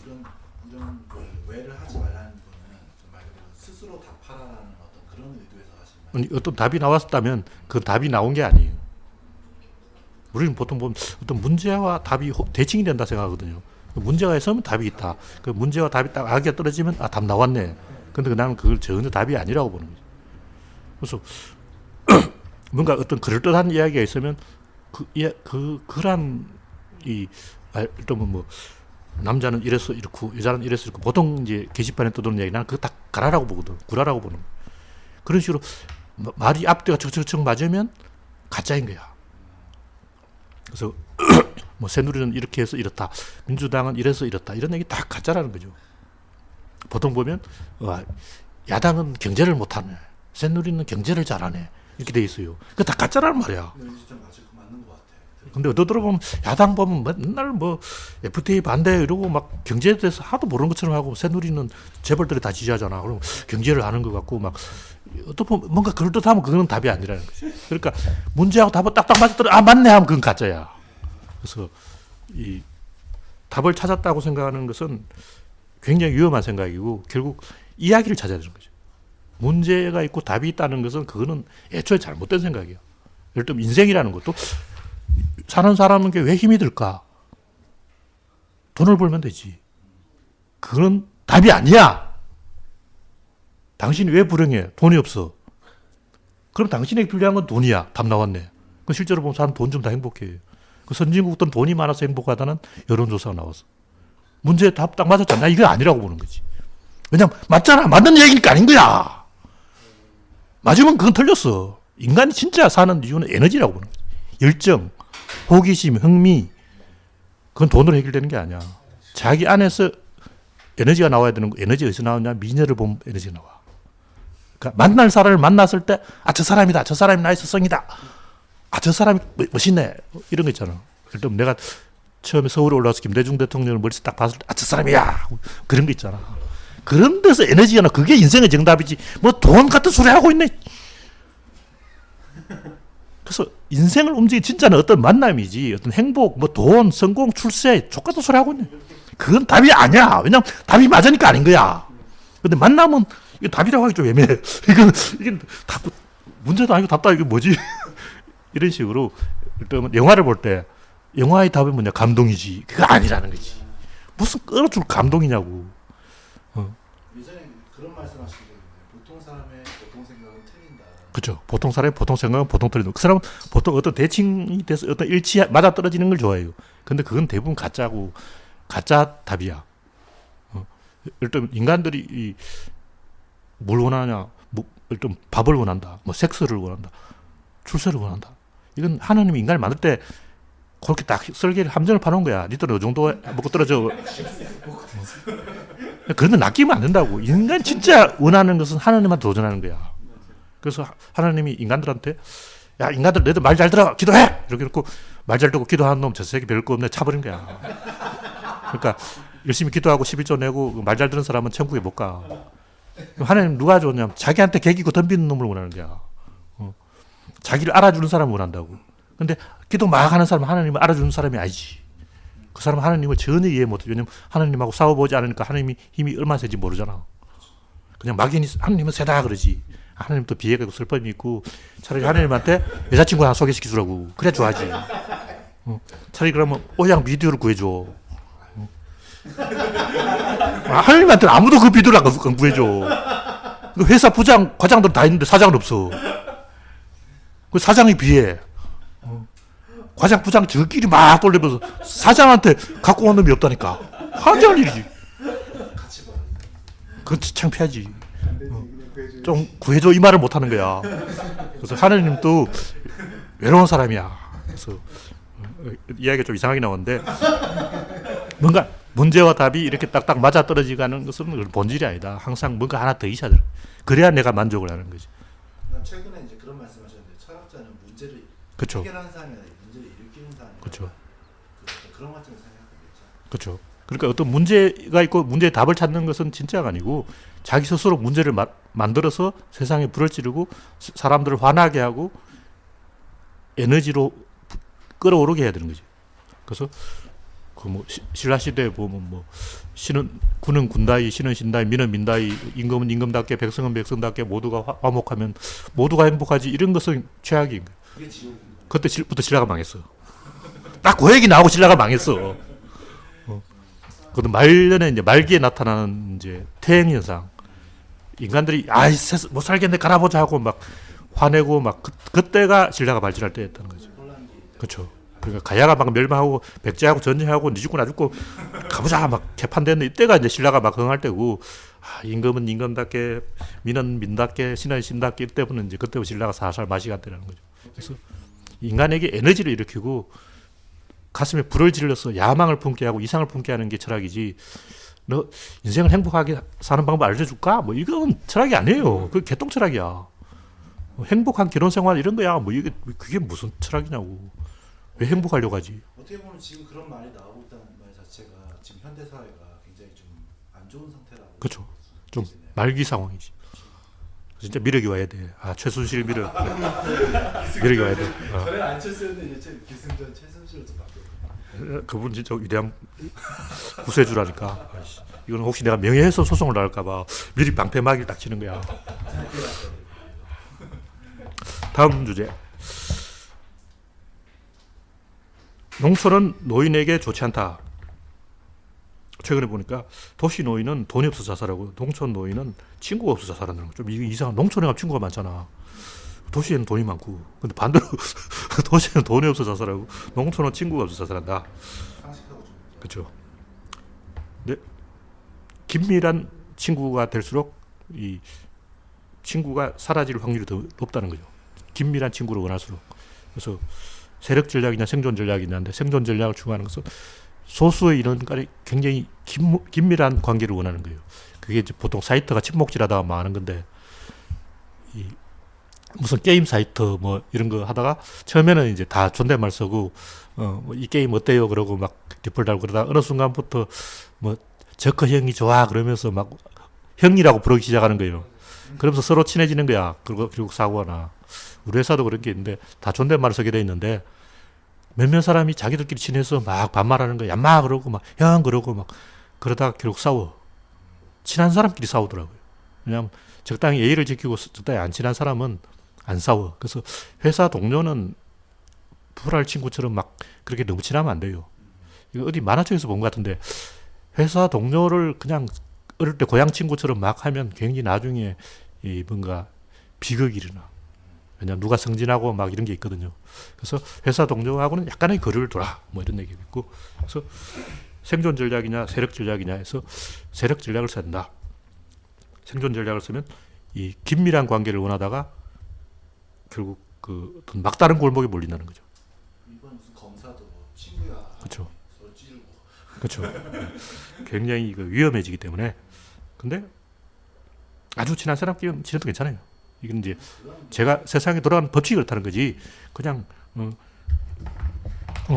이런 걸 왜를 하지 말라는 거는 말 그대로 스스로 답하라는 어떤 그런 의도에서 하신 말. 아니, 어떤 답이 나왔다면 그 답이 나온 게 아니에요. 우리는 보통 보면 어떤 문제와 답이 대칭이 된다 생각하거든요. 문제가 있으면 답이 있다. 그 문제와 답이 딱 아기가 떨어지면 아, 답 나왔네. 근데 나는 그걸 전혀 답이 아니라고 보는 거죠. 그래서 뭔가 어떤 그럴듯한 이야기가 있으면 그런 일단 뭐 남자는 이래서 이렇고 여자는 이래서 이렇고 보통 이제 게시판에 떠도는 이야기 나는 그거 다 가라라고 보거든. 구라라고 보는 거야. 그런 식으로 말이 앞뒤가 척척척 맞으면 가짜인 거야. 그래서 뭐 새누리는 이렇게 해서 이렇다. 민주당은 이래서 이렇다. 이런 얘기 다 가짜라는 거죠. 보통 보면 야당은 경제를 못하네. 새누리는 경제를 잘하네. 이렇게 돼 있어요. 그거 다 가짜라는 말이야. 근데 진짜 맞는 것 같아. 근데 어떤 들어보면 야당 보면 맨날 뭐 FTA 반대 이러고 막 경제에 대해서 하도 모르는 것처럼 하고 새누리는 재벌들이 다 지지하잖아. 그럼 경제를 아는 것 같고 막 어떤 보면 뭔가 그럴듯하면 그거는 답이 아니라는 거지. 그러니까 문제하고 답을 딱딱 맞았더니 아 맞네 하면 그건 가짜야. 그래서 이 답을 찾았다고 생각하는 것은 굉장히 위험한 생각이고 결국 이야기를 찾아야 되는 거죠. 문제가 있고 답이 있다는 것은 그거는 애초에 잘못된 생각이에요. 예를 들면 인생이라는 것도 사는 사람에게 왜 힘이 들까? 돈을 벌면 되지. 그건 답이 아니야. 당신이 왜 불행해? 돈이 없어. 그럼 당신에게 필요한 건 돈이야. 답 나왔네. 그 실제로 보면 사람 돈 좀 다 행복해. 그 선진국들은 돈이 많아서 행복하다는 여론조사가 나왔어. 문제에 답 딱 맞았잖아. 이건 아니라고 보는 거지. 왜냐면 맞잖아. 맞는 얘기니까 아닌 거야. 맞으면 그건 틀렸어. 인간이 진짜 사는 이유는 에너지라고 보는 거지. 열정, 호기심, 흥미. 그건 돈으로 해결되는 게 아니야. 자기 안에서 에너지가 나와야 되는 거. 에너지가 어디서 나오냐? 미녀를 보면 에너지가 나와. 그러니까 만날 사람을 만났을 때, 아, 저 사람이다. 저 사람이 나의 스승이다. 아, 저 사람이 멋있네. 이런 거 있잖아. 일단 내가 처음에 서울에 올라와서 김대중 대통령을 멀리서 딱 봤을 때, 아, 저 사람이야. 그런 거 있잖아. 그런 데서 에너지가 나. 그게 인생의 정답이지. 뭐 돈 같은 소리 하고 있네. 그래서 인생을 움직이는 진짜는 어떤 만남이지. 어떤 행복, 뭐 돈, 성공, 출세, 족같은 소리 하고 있네. 그건 답이 아니야. 왜냐면 답이 맞으니까 아닌 거야. 근데 만남은 이게 답이라고 하기 좀 애매해. 이게 답, 문제도 아니고 답도 아니고 뭐지? 이런 식으로 일단 영화를 볼 때 영화의 답은 뭐냐? 감동이지. 그거 아니라는 거지. 무슨 끌어줄 감동이냐고. 예전에 그런 말씀하시거든요. 보통 사람의 보통 생각은 틀린다. 그렇죠. 보통 사람의 보통 생각은 보통 틀린다. 그 사람은 보통 어떤 대칭이 돼서 어떤 맞아 떨어지는 걸 좋아해요. 근데 그건 대부분 가짜고 가짜 답이야. 일단 인간들이 뭘 원하냐? 뭐 일단 밥을 원한다. 뭐 섹스를 원한다. 출세를 원한다. 이건 하나님이 인간을 만들 때 그렇게 딱 설계를 함정을 파놓은 거야. 니들은 이 정도 먹고 떨어져. 그런데 낚이면 안 된다고. 인간 진짜 원하는 것은 하나님한테 도전하는 거야. 그래서 하나님이 인간들한테 야 인간들 너희들 말 잘 들어 기도해 이렇게 놓고 말 잘 듣고 기도하는 놈 저 새끼 별거 없네 차버린 거야. 그러니까 열심히 기도하고 11조 내고 말 잘 듣는 사람은 천국에 못 가. 하나님 누가 좋냐면 자기한테 개기고 덤비는 놈을 원하는 거야. 자기를 알아주는 사람을 원한다고. 근데 기도 막 하는 사람은 하나님을 알아주는 사람이 아니지. 그 사람은 하나님을 전혀 이해 못해. 왜냐면 하나님하고 싸워보지 않으니까 하나님이 힘이 얼마나 세지 모르잖아. 그냥 막연히 하나님은 세다 그러지. 하나님도 비애가 있고 슬픔이 있고 차라리 하나님한테 여자친구 하나 소개시켜 주라고. 그래 좋아하지. 차라리 그러면 오양 미디어를 구해줘. 하나님한테는 아무도 그 비도를 안 구해줘. 그 회사 부장, 과장들 다 있는데 사장은 없어. 그 사장이 비해. 과장, 부장 저끼리 막 돌리면서 사장한테 갖고 온 놈이 없다니까. 환장할 일이지. 같이 봐. 그건 창피하지. 안 되지, 그냥 구해줘야지. 좀 구해줘 이 말을 못 하는 거야. 그래서 하나님도 외로운 사람이야. 그래서 이야기가 좀 이상하게 나오는데 뭔가 문제와 답이 이렇게 딱딱 맞아 떨어지가는 것은 본질이 아니다. 항상 뭔가 하나 더 있어야 돼. 그래야 내가 만족을 하는 거지. 최근에 이제 그런 말씀하셨는데 철학자는 문제를 그렇죠. 해결하는 사람이 아니라 문제를 일으키는 사람이다. 그렇죠. 그런 관점에서 생각하겠죠. 그렇죠. 그러니까 어떤 문제가 있고 문제의 답을 찾는 것은 진짜가 아니고 자기 스스로 문제를 만들어서 세상에 불을 지르고 사람들을 화나게 하고 에너지로 끌어오르게 해야 되는 거지. 그래서 그 뭐 신라 시대에 보면 뭐 신은 군은 군다이, 신은 신다이, 민은 민다이, 임금은 임금답게, 백성은 백성답게 모두가 화목하면 모두가 행복하지. 이런 것은 최악인 거야. 그게 지옥인 거예요. 그때부터 신라가 망했어. 딱 그 얘기 나오고 신라가 망했어. 그것도 말년에 이제 말기에 나타나는 이제 퇴행 현상. 인간들이 못 살겠네 갈아보자 하고 막 화내고 막 그때가 신라가 발전할 때였다는 거죠. 혼란기. 그렇죠. 그러니까 가야가 막 멸망하고 백제하고 전쟁하고 니 죽고 나 죽고 가보자 막 개판됐는데 이때가 이제 신라가 막 흥할 때고 임금은 임금답게 민은 민답게 신은 신답게 이때부터는 이제 그때부터 신라가 살살 맛이 갔다는 거죠. 그래서 인간에게 에너지를 일으키고 가슴에 불을 질러서 야망을 품게 하고 이상을 품게 하는 게 철학이지. 너 인생을 행복하게 사는 방법 알려줄까? 뭐 이건 철학이 아니에요. 그 개똥 철학이야. 행복한 결혼 생활 이런 거야. 뭐 이게 그게 무슨 철학이냐고. 왜 행복하려고 하지? 어떻게 보면 지금 그런 말이 나오고 있다는 말 자체가 지금 현대 사회가 굉장히 좀 안 좋은 상태라고. 그렇죠. 좀 말기 상황이지. 진짜 미력이 와야 돼. 최순실 미력. 미력이 와야 돼. 전에 안철수였는데 이제 기승전 최순실로 좀 바뀌었구나. 그분 진짜 위대한 구세주라니까. 이거는 혹시 내가 명예훼손 소송을 나올까봐 미리 방패막이를 딱 치는 거야. 다음 주제. 농촌은 노인에게 좋지 않다. 최근에 보니까 도시 노인은 돈이 없어서 자살하고 농촌 노인은 친구가 없어서 자살한다는 거. 좀 이상한. 농촌에 가면 친구가 많잖아. 도시에는 돈이 많고. 근데 반대로 도시에는 돈이 없어서 자살하고 농촌은 친구가 없어서 자살한다. 상식하고 좀. 그렇죠. 근데 긴밀한 친구가 될수록 이 친구가 사라질 확률이 더 높다는 거죠. 긴밀한 친구를 원할수록. 그래서 세력 전략이냐 생존 전략이냐인데 생존 전략을 추구하는 것은 소수의 인원간의 굉장히 긴밀한 관계를 원하는 거예요. 그게 이제 보통 사이트가 침묵질하다가 망하는 건데 무슨 게임 사이트 뭐 이런 거 하다가 처음에는 이제 다 존댓말 쓰고 이 게임 어때요 그러고 막 리플 달고 그러다 어느 순간부터 뭐 저커 형이 좋아 그러면서 막 형이라고 부르기 시작하는 거예요. 그러면서 서로 친해지는 거야. 그리고 결국 사고가 나. 우리 회사도 그런 게 있는데 다 존댓말을 쓰게 돼 있는데 몇몇 사람이 자기들끼리 친해서 막 반말하는 거야. 얌마 그러고 막 형 그러고 막 그러다가 결국 싸워. 친한 사람끼리 싸우더라고요. 왜냐하면 적당히 예의를 지키고 적당히 안 친한 사람은 안 싸워. 그래서 회사 동료는 불알 친구처럼 막 그렇게 너무 친하면 안 돼요. 이거 어디 만화책에서 본 것 같은데 회사 동료를 그냥 어릴 때 고향 친구처럼 막 하면 굉장히 나중에 이 뭔가 비극이 일어나. 왜냐면 누가 승진하고 막 이런 게 있거든요. 그래서 회사 동료하고는 약간의 거리를 둬라. 뭐 이런 얘기가 있고. 그래서 생존 전략이냐 세력 전략이냐 해서 세력 전략을 써야 된다. 생존 전략을 쓰면 이 긴밀한 관계를 원하다가 결국 그 어떤 막다른 골목에 몰린다는 거죠. 이번 무슨 검사도 뭐 친구야. 그렇죠. 서로 찌르고. 그렇죠. 굉장히 위험해지기 때문에. 근데 아주 친한 사람끼리는 친해도 괜찮아요. 이건 이제 제가 세상에 돌아가는 법칙이 그렇다는 거지. 그냥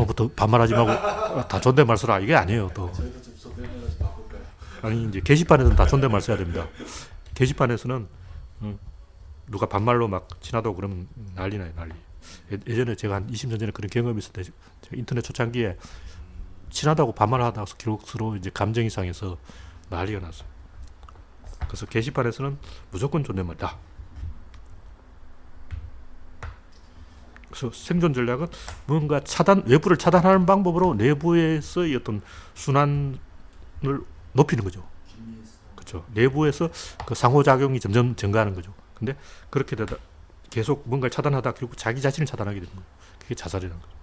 부터 반말하지 말고 다 존댓말 써라 이게 아니에요. 또 저희도 좀 존댓말을 좀 바꿀까요? 아니 이제 게시판에서는 다 존댓말 써야 됩니다. 게시판에서는 누가 반말로 막 친하다고 그러면 난리 나요, 난리. 예전에 제가 한 20년 전에 그런 경험이 있을 때 제가 인터넷 초창기에 친하다고 반말하다가 결국 서로 이제 감정이 상해서 난리가 났어요. 그래서 게시판에서는 무조건 존댓말이다. 그래서 생존 전략은 뭔가 외부를 차단하는 방법으로 내부에서의 어떤 순환을 높이는 거죠. 그렇죠. 내부에서 그 상호작용이 점점 증가하는 거죠. 근데 그렇게 되다 계속 뭔가를 차단하다 결국 자기 자신을 차단하게 되는 거예요. 그게 자살이라는 거죠.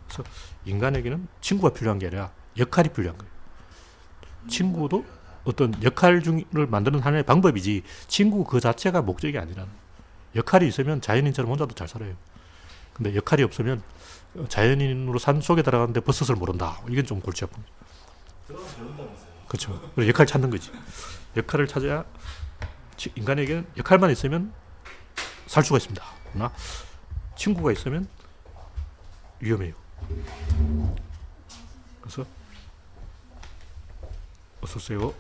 그래서 인간에게는 친구가 필요한 게 아니라 역할이 필요한 거예요. 친구도 어떤 역할을 만드는 하나의 방법이지 친구 그 자체가 목적이 아니라는 거예요. 역할이 있으면 자연인처럼 혼자도 잘 살아요. 근데 역할이 없으면 자연인으로 산 속에 들어가는데 버섯을 모른다. 이건 좀 골치 아픈 거죠. 들어가서 배운다면서요. 그렇죠. 그래서 역할을 찾는 거지. 역할을 찾아야 인간에게는 역할만 있으면 살 수가 있습니다. 그러나 친구가 있으면 위험해요. 그래서 어서 오세요.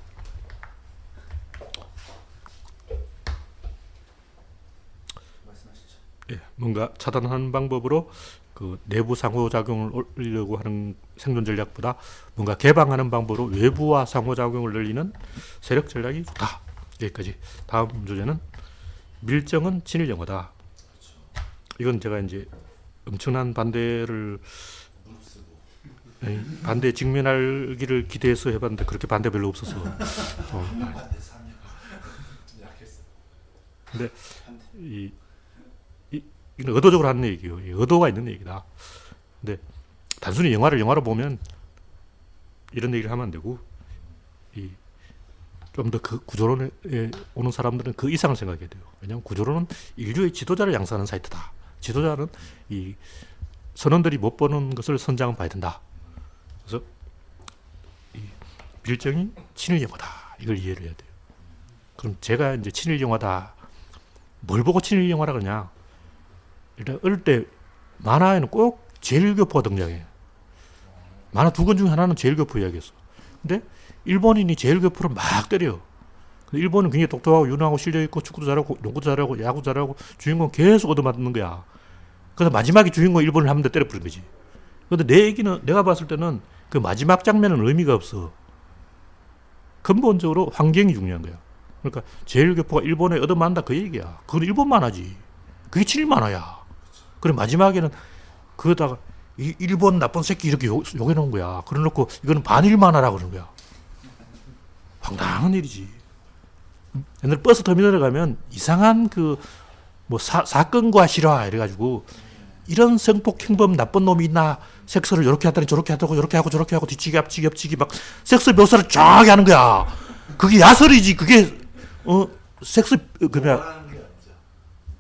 말씀하시죠. 예, 뭔가 차단하는 방법으로 그 내부 상호작용을 올리려고 하는 생존 전략보다 뭔가 개방하는 방법으로 외부와 상호작용을 늘리는 세력 전략이 좋다. 여기까지. 다음 주제는 밀정은 친일 영화다. 이건 제가 이제 엄청난 반대를 무릅쓰고 반대에 직면하기를 기대해서 해봤는데 그렇게 반대 별로 없어서 반대 3년 약했어. 근데 이건 의도적으로 하는 얘기예요. 의도가 있는 얘기다. 근데 단순히 영화를 영화로 보면 이런 얘기를 하면 안 되고 좀 더 그 구조론에 오는 사람들은 그 이상을 생각해야 돼요. 왜냐하면 구조론은 인류의 지도자를 양성하는 사이트다. 지도자는 이 선원들이 못 보는 것을 선장은 봐야 된다. 그래서 이 밀정이 친일 영화다. 이걸 이해를 해야 돼요. 그럼 제가 이제 친일 영화다. 뭘 보고 친일 영화라 그러냐? 일단 어릴 때 만화에는 꼭 제일교포가 등장해. 만화 두 권 중에 하나는 제일교포 이야기였어. 근데 일본인이 제일교포를 막 때려. 일본은 굉장히 똑똑하고 유능하고 실력있고 축구도 잘하고 농구도 잘하고 야구 잘하고 주인공 계속 얻어맞는 거야. 그래서 마지막에 주인공 일본을 한 대 때려버린 거지. 근데 내 얘기는 내가 봤을 때는 그 마지막 장면은 의미가 없어. 근본적으로 환경이 중요한 거야. 그러니까 제일교포가 일본에 얻어맞는다 그 얘기야. 그건 일본 만화지. 그게 친일 만화야. 그래 마지막에는 그거다가 이 일본 나쁜 새끼 이렇게 욕해 놓은 거야. 그래 놓고 이거는 반일 만화라고 그러는 거야. 황당한 일이지. 옛날 버스 터미널에 가면 이상한 그 뭐 사건과 실화 이래가지고 이런 성폭행범 나쁜 놈이 있나 섹스를 이렇게 하더니 저렇게 하고 이렇게 하고 저렇게 하고 뒤치기 앞치기 옆치기 막 섹스 묘사를 쫙 하는 거야. 그게 야설이지. 그게 섹스 그냥 말하는 게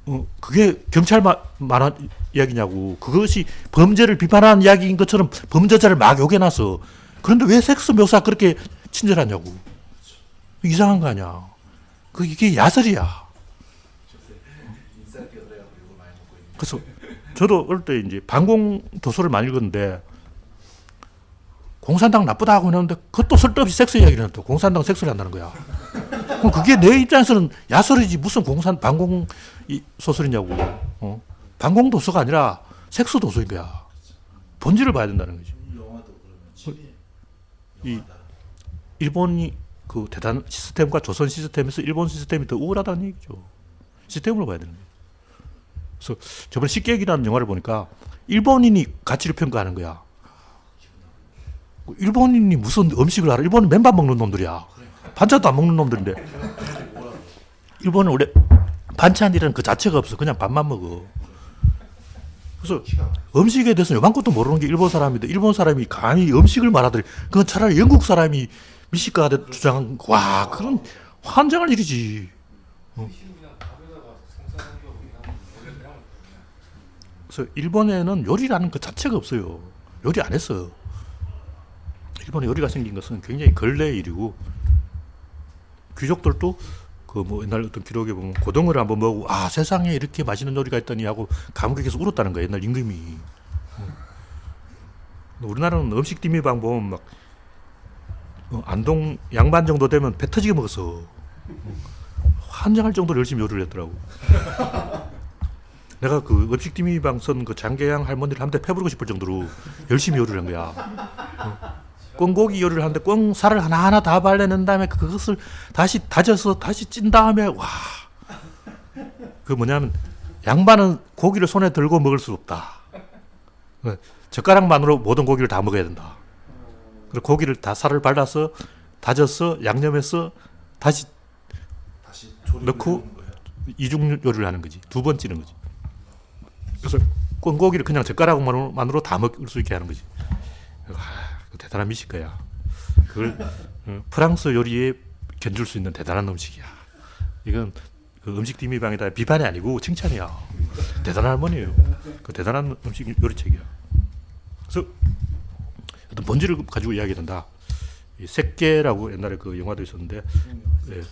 아니죠. 그게 경찰 만화 이야기냐고. 그것이 범죄를 비판하는 이야기인 것처럼 범죄자를 막 욕해놨어. 그런데 왜 섹스 묘사 그렇게 친절하냐고. 이상한 거 아니야. 이게 야설이야. 인싸게 그래갖고 욕을 많이 먹고 있는. 그래서 저도 어릴 때 이제 반공 도서를 많이 읽었는데 공산당 나쁘다 하고 했는데 그것도 쓸데없이 섹스 이야기를 했다. 공산당 섹스를 한다는 거야. 그럼 그게 내 입장에서는 야설이지 무슨 반공 소설이냐고. 반공 도서가 아니라 섹스 도서인 거야. 본질을 봐야 된다는 거지. 이 영화도 그러면 친일 이 영화다. 일본이 그 대단 시스템과 조선 시스템에서 일본 시스템이 더 우월하다는 얘기죠. 시스템으로 봐야 되는 거예요. 그래서 저번에 식객이라는 영화를 보니까 일본인이 가치를 평가하는 거야. 일본인이 무슨 음식을 알아? 일본은 맨밥 먹는 놈들이야. 반찬도 안 먹는 놈들인데. 일본은 원래 반찬이라는 그 자체가 없어. 그냥 밥만 먹어. 그래서 음식에 대해서 요만큼도 모르는 게 일본 사람인데 일본 사람이 감히 음식을 말하더니 그건 차라리 영국 사람이 미식가가 주장한 와 그런 환장할 일이지. 그래서 일본에는 요리라는 것 자체가 없어요. 요리 안 했어요. 일본에 요리가 생긴 것은 굉장히 근래의 일이고 귀족들도 그 뭐 옛날 어떤 기록에 보면 고등어를 한번 먹고 세상에 이렇게 맛있는 요리가 있다니 하고 감격해서 울었다는 거야. 옛날 임금이. 우리나라는 음식 디미방 보면 막 안동 양반 정도 되면 배 터지게 먹었어. 환장할 정도로 열심히 요리를 했더라고. 내가 그 음식 디미방 선 그 장계양 할머니를 한 대 패부르고 싶을 정도로 열심히 요리를 한 거야. 꿩고기 요리를 하는데 꿩 살을 하나하나 다 발라낸 다음에 그것을 다시 다져서 다시 찐 다음에 그 뭐냐면 양반은 고기를 손에 들고 먹을 수 없다. 젓가락만으로 모든 고기를 다 먹어야 된다. 그리고 고기를 다 살을 발라서 다져서 양념해서 다시 조립을 넣고 해놓은 거예요. 이중 요리를 하는 거지. 두 번 찌는 거지. 그래서 꿩고기를 그냥 젓가락만으로 다 먹을 수 있게 하는 거지. 대단한 미식가야. 그걸 프랑스 요리에 견줄 수 있는 대단한 음식이야. 이건 그 음식 디미방에다 비판이 아니고 칭찬이야. 대단한 할머니예요. 그 대단한 음식 요리책이야. 그래서 어떤 본질을 가지고 이야기한다. 이 색계라고 옛날에 그 영화도 있었는데, 예,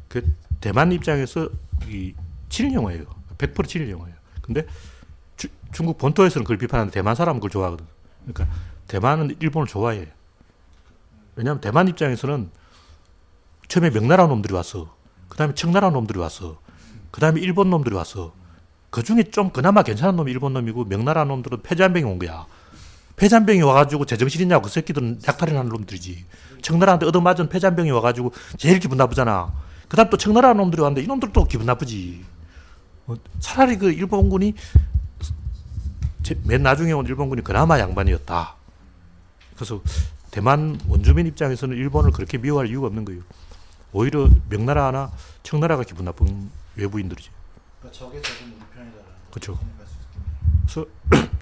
그 대만 입장에서 이 친일 영화예요. 100% 친일 영화예요. 근데 중국 본토에서는 그걸 비판하는데 대만 사람은 그걸 좋아하거든. 그러니까 대만은 일본을 좋아해. 왜냐하면 대만 입장에서는 처음에 명나라 놈들이 왔어. 그 다음에 청나라 놈들이 왔어. 그 다음에 일본 놈들이 왔어. 그 중에 좀 그나마 괜찮은 놈이 일본 놈이고 명나라 놈들은 폐잔병이 온 거야. 폐잔병이 와가지고 제정신이냐고 그 새끼들은 약탈해나는 놈들이지. 청나라한테 얻어맞은 폐잔병이 와가지고 제일 기분 나쁘잖아. 그 다음 또 청나라 놈들이 왔는데 이놈들도 기분 나쁘지. 차라리 그 일본군이 맨 나중에 온 일본군이 그나마 양반이었다. 그래서 대만 원주민 입장에서는 일본을 그렇게 미워할 이유가 없는 거예요. 오히려 명나라나 청나라가 기분 나쁜 외부인들이지. 그러니까 적의 적은 우리 편이다라는 그렇죠. 생각할 수 있겠네요. 그래서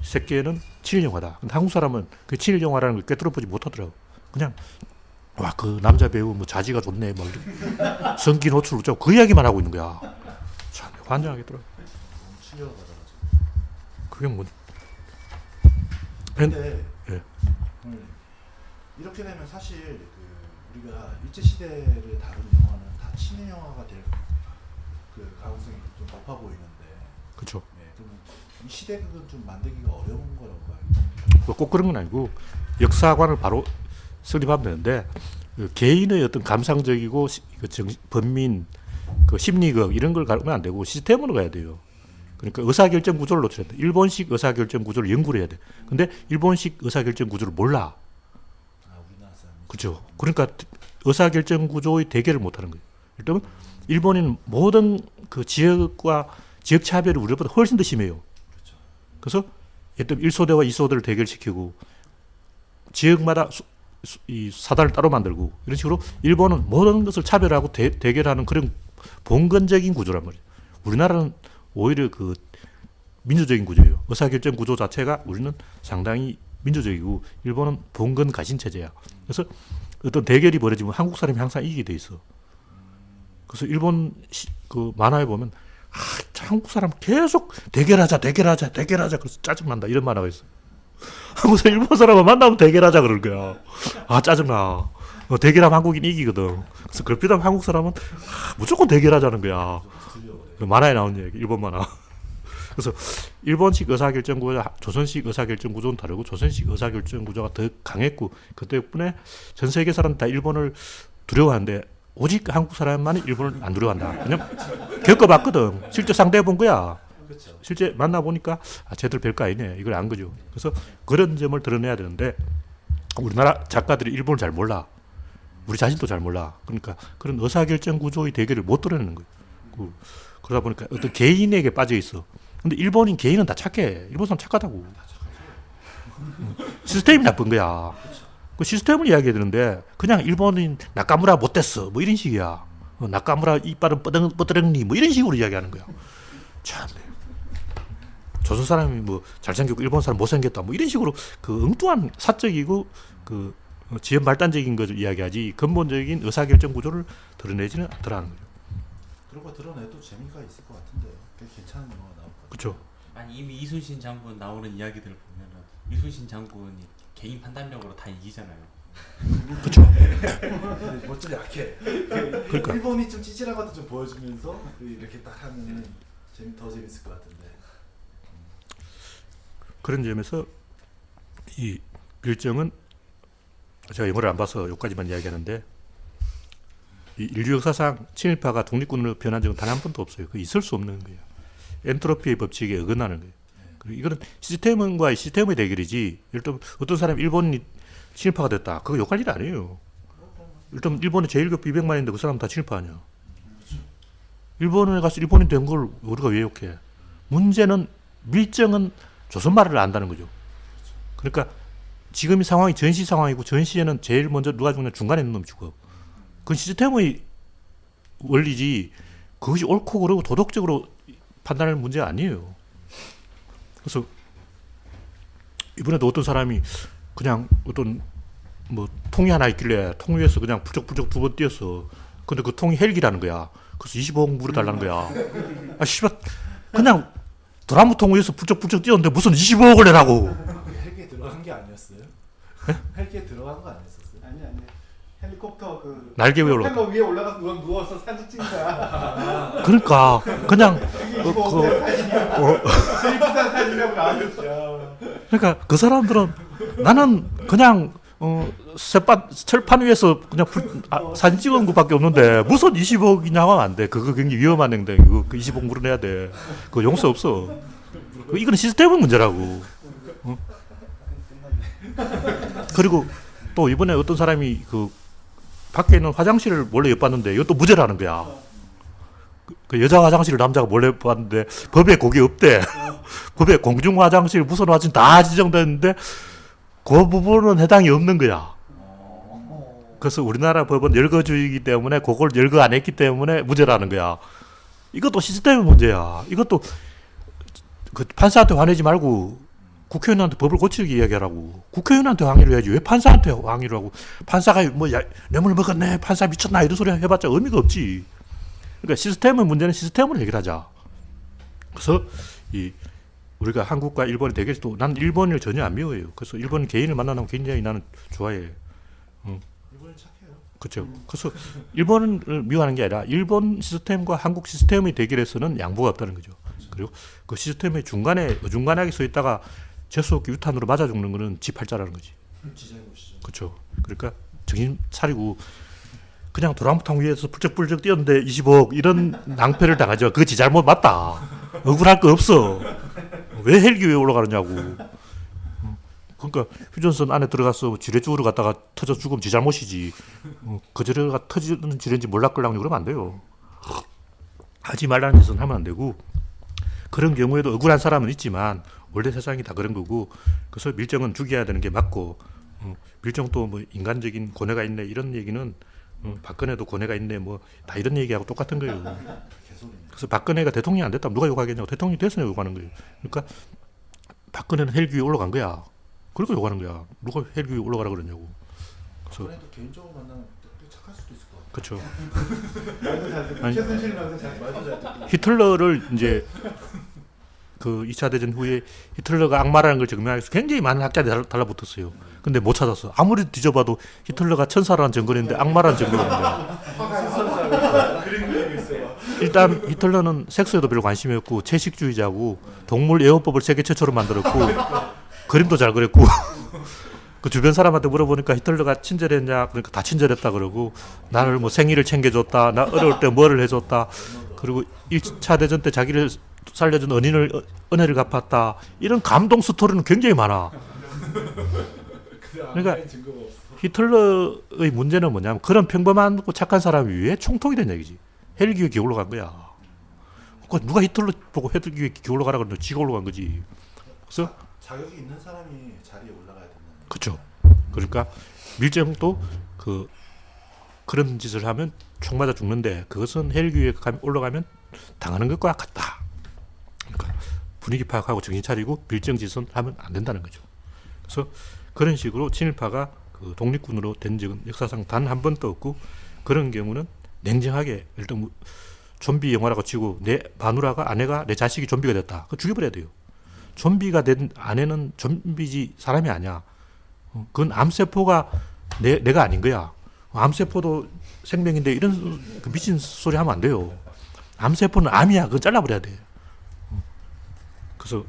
새끼에는 친일 영화다. 근데 한국 사람은 그 친일 영화라는 걸 꿰뚫어보지 못하더라고. 그냥 와 그 남자 배우 뭐 자지가 좋네, 막 이렇게 성기 노출 어쩌고 그 이야기만 하고 있는 거야. 참 환장하겠더라고. 너무 충격받아가지고. 그게 뭐? 근데 예. 이렇게 되면 사실 그 우리가 일제 시대를 다룬 영화는 다 친일 영화가 될 그 가능성이 좀 높아 보이는데, 그렇죠. 예, 그러면 이 시대극은 좀 만들기가 어려운 거라고 봐요. 뭐 꼭 그런 건 아니고 역사관을 바로 설립하면 되는데 그 개인의 어떤 감상적이고 범민 그 심리극 이런 걸 가면 안 되고 시스템으로 가야 돼요. 그러니까 의사결정 구조를 놓쳐야 돼. 일본식 의사결정 구조를 연구를 해야 돼. 근데 일본식 의사결정 구조를 몰라. 우리나라 사람. 그렇죠. 그러니까 의사결정 구조의 대결을 못하는 거예요. 일단 일본인 모든 그 지역과 지역 차별이 우리보다 훨씬 더 심해요. 그렇죠. 그래서 예를 1소대와 2소대를 대결시키고 지역마다 이 사단을 따로 만들고 이런 식으로 일본은 모든 것을 차별하고 대결하는 그런 봉건적인 구조란 말이에요. 우리나라는 오히려 그 민주적인 구조예요. 의사결정 구조 자체가 우리는 상당히 민주적이고 일본은 봉건 가신 체제야. 그래서 어떤 대결이 벌어지면 한국 사람이 항상 이기게 돼 있어. 그래서 일본 그 만화에 보면 한국 사람 계속 대결하자 그래서 짜증난다 이런 만화가 있어. 한국 사람 일본 사람을 만나면 대결하자 그럴 거야. 짜증나. 대결하면 한국인이 이기거든. 그래서 그렇다면 한국 사람은 무조건 대결하자는 거야. 그 만화에 나온 얘기, 일본 만화. 그래서 일본식 의사결정 구조, 조선식 의사결정 구조는 다르고 조선식 의사결정 구조가 더 강했고 그 덕분에 전 세계 사람 다 일본을 두려워하는데 오직 한국 사람만 일본을 안 두려워한다. 왜냐면 겪어봤거든. 실제 상대해 본 거야. 그렇죠. 실제 만나보니까 쟤들 별거 아니네. 이걸 안 거죠. 그래서 그런 점을 드러내야 되는데 우리나라 작가들이 일본을 잘 몰라. 우리 자신도 잘 몰라. 그러니까 그런 의사결정 구조의 대결을 못 드러내는 거예요. 그러다 보니까 어떤 개인에게 빠져 있어. 근데 일본인 개인은 다 착해. 일본 사람 착하다고. 시스템이 나쁜 거야. 그 시스템을 이야기해야 되는데 그냥 일본인 나카무라 못됐어. 뭐 이런 식이야. 나카무라 이빨은 뻐드렁니 뭐 이런 식으로 이야기하는 거야. 참. 조선 사람이 뭐 잘생겼고 일본 사람 못생겼다 뭐 이런 식으로 그 엉뚱한 사적이고 그 지연 발단적인 것을 이야기하지 근본적인 의사결정 구조를 드러내지는 않더라는 거죠. 그런 거 드러내도 재미가 있을 것 같은데요. 꽤 괜찮은 영화가 나올 것 같아요. 그렇죠. 아니 이미 이순신 장군 나오는 이야기들 보면은 이순신 장군이 개인 판단력으로 다 이기잖아요. 그렇죠. 근데 좀 약해. 그러니까. 일본이 좀 찌질한 것도 좀 보여주면서 이렇게 딱 하면 더 재밌을 것 같은데. 그런 점에서 이 밀정은 제가 영화를 안 봐서 여기까지만 이야기하는데 이 인류 역사상 친일파가 독립군으로 변한 적은 단 한 번도 없어요. 그 있을 수 없는 거예요. 엔트로피의 법칙에 어긋나는 거예요. 그리고 이거는 시스템과 시스템의 대결이지. 일단 어떤 사람이 일본이 친일파가 됐다. 그거 욕할 일이 아니에요. 일단 일본에 제1급 200만인데 그 사람 다 친일파 아니야. 일본에 가서 일본인 된 걸 우리가 왜 욕해? 문제는 밀정은 조선말을 안다는 거죠. 그러니까 지금 이 상황이 전시 상황이고 전시에는 제일 먼저 누가 죽냐 중간에 있는 놈이 죽어. 그건 시스템의 원리지 그것이 옳고 그르고 도덕적으로 판단할 문제가 아니에요. 그래서 이번에도 어떤 사람이 그냥 어떤 뭐 통이 하나 있길래 통 위에서 그냥 부쩍부쩍 2번 뛰었어. 근데 그 통이 헬기라는 거야. 그래서 25억 물어달라는 거야. 아 씨발 그냥 드라무통 위에서 부쩍부쩍 뛰었는데 무슨 25억을 내라고. 헬기에 들어간 게 아니었어요? 헬기에 들어간 거 아니었었어요? 아니 헬리콥터 그 날개 위에 올라. 헬로 위에 올라가서 누워서 사진 찍은 거야. 그러니까 그냥 이게 25억 사진이야. 제일 비싼 사진이라고 나왔어. 그러니까 그 사람들은 나는 그냥 철판 위에서 그냥 사진 찍은 것밖에 없는데 무슨 20억이냐 하면 안 돼. 그거 굉장히 위험한 행동. 그 20억 물어내야 돼. 그거 용서 없어. 이거는 시스템의 문제라고. 그리고 또 이번에 어떤 사람이 그 밖에 있는 화장실을 몰래 엿봤는데 이것도 무죄라는 거야. 그 여자 화장실을 남자가 몰래 봤는데 법에 그게 없대. 법에 공중 화장실, 무슨 화장실 다 지정됐는데 그 부분은 해당이 없는 거야. 그래서 우리나라 법은 열거주의이기 때문에 그걸 열거 안 했기 때문에 무죄라는 거야. 이것도 시스템의 문제야. 이것도 그 판사한테 화내지 말고 국회의원한테 법을 고치기 이야기하라고. 국회의원한테 항의를 해야지 왜 판사한테 항의를 하고. 판사가 뭐 뇌물 먹었네, 판사 미쳤나 이런 소리 해봤자 의미가 없지. 그러니까 시스템의 문제는 시스템으로 해결하자. 그래서 우리가 한국과 일본의 대결도 난 일본을 전혀 안 미워해요. 그래서 일본 개인을 만나면 굉장히 나는 좋아해. 일본이 착해요. 그렇죠. 그래서 일본을 미워하는 게 아니라 일본 시스템과 한국 시스템의 대결에서는 양보가 없다는 거죠. 그리고 그 시스템의 중간에 어중간하게 서 있다가 재수없게 유탄으로 맞아 죽는 거는 지 팔자라는 거지. 지자인 것이죠. 그렇죠. 그러니까 정신 차리고 그냥 도랑탕 위에서 불쩍불쩍 뛰었는데 25억 이런 낭패를 당하죠. 그거 지 잘못 맞다. 억울할 거 없어. 왜 헬기 위에 올라가느냐고. 그러니까 휴전선 안에 들어가서 지뢰쪽으로 갔다가 터져 죽으면 지 잘못이지. 그 지뢰가 터지는 지뢰인지 몰랐걸랑 그러면 안 돼요. 하지 말라는 짓은 하면 안 되고 그런 경우에도 억울한 사람은 있지만 원래 세상이 다 그런 거고 그래서 밀정은 죽여야 되는 게 맞고 밀정도 뭐 인간적인 고뇌가 있네 이런 얘기는 박근혜도 고뇌가 있네 뭐 다 이런 얘기하고 똑같은 거예요. 개소리네. 그래서 박근혜가 대통령이 안 됐다면 누가 욕하겠냐고. 대통령이 됐으니까 욕하는 거예요. 그러니까 박근혜는 헬기 위에 올라간 거야. 그러니까 욕하는 거야. 누가 헬기 위에 올라가라 그러냐고. 그래서 그래도 개인적으로 만나면 또 착할 수도 있을 것 같아요. 그렇죠. 말도 잘 듣고 아니, 최순실 말도 잘 듣고. 말도 잘 듣고. 히틀러를 이제 그 2차 대전 후에 히틀러가 악마라는 걸 증명하기 위해서 굉장히 많은 학자들이 달라붙었어요. 근데 못 찾았어. 아무리 뒤져봐도 히틀러가 천사라는 증거인데 악마라는 증거가 없는데. 그림 그리고 있어. 일단 히틀러는 섹스에도 별로 관심이 없고 채식주의자고 동물 예호법을 세계 최초로 만들었고 그림도 잘 그렸고 그 주변 사람한테 물어보니까 히틀러가 친절했냐 그러니까 다 친절했다 그러고 나를 뭐 생일을 챙겨줬다 나 어려울 때 뭐를 해줬다 그리고 1차 대전 때 자기를 살려준 은혜를 갚았다 이런 감동 스토리는 굉장히 많아. 그러니까 히틀러의 문제는 뭐냐면 그런 평범하고 착한 사람이 왜 총통이 된 얘기지. 헬기 위에 기어 올라간 거야. 그러니까 누가 히틀러 보고 헬기 위에 기어 올라가라 그러는데 지가 올라간 거지. 그래서 자격이 있는 사람이 자리에 올라가야 된다는. 그렇죠. 그러니까 밀정도 그런 짓을 하면 총 맞아 죽는데 그것은 헬기 위에 올라가면 당하는 것과 같다. 그러니까 분위기 파악하고 정신 차리고 밀정 짓은 하면 안 된다는 거죠. 그래서 그런 식으로 친일파가 그 독립군으로 된 적은 역사상 단 한 번도 없고 그런 경우는 냉정하게 일단 좀비 영화라고 치고 내 마누라가 아내가 내 자식이 좀비가 됐다. 그거 죽여버려야 돼요. 좀비가 된 아내는 좀비지 사람이 아니야. 그건 암세포가 내가 아닌 거야. 암세포도 생명인데 이런 그 미친 소리 하면 안 돼요. 암세포는 암이야. 그건 잘라버려야 돼. 그래서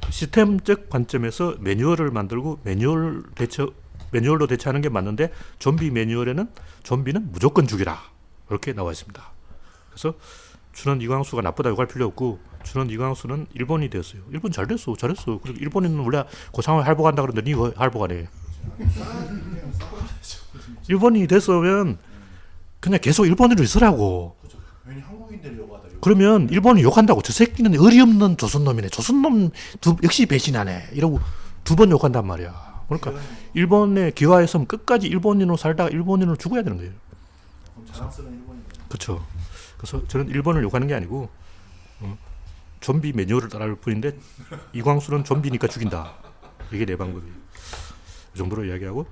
시스템적 관점에서 매뉴얼을 만들고 매뉴얼로 대처하는 게 맞는데 좀비 매뉴얼에는 좀비는 무조건 죽이라 이렇게 나와 있습니다. 그래서 춘원 이광수가 나쁘다 욕할 필요 없고 춘원 이광수는 일본이 됐어요. 일본 잘했어. 그리고 일본인은 원래 그 상황에 할복한다 그러는데 니 할복하네. 일본이 됐으면 그냥 계속 일본으로 있으라고. 그죠. 괜히 한국인 되려고 하다. 그러면 일본이 욕한다고. 저 새끼는 의리 없는 조선놈이네. 조선놈 역시 배신하네. 이러고 2번 욕한단 말이야. 그러니까 일본에 기화했으면 끝까지 일본인으로 살다가 일본인으로 죽어야 되는 거예요. 그럼 자랑스러운 일본이네요. 그렇죠. 그래서 저는 일본을 욕하는 게 아니고 좀비 매뉴얼을 따라할 뿐인데 이광수는 좀비니까 죽인다. 이게 내 방법이에요. 이 정도로 이야기하고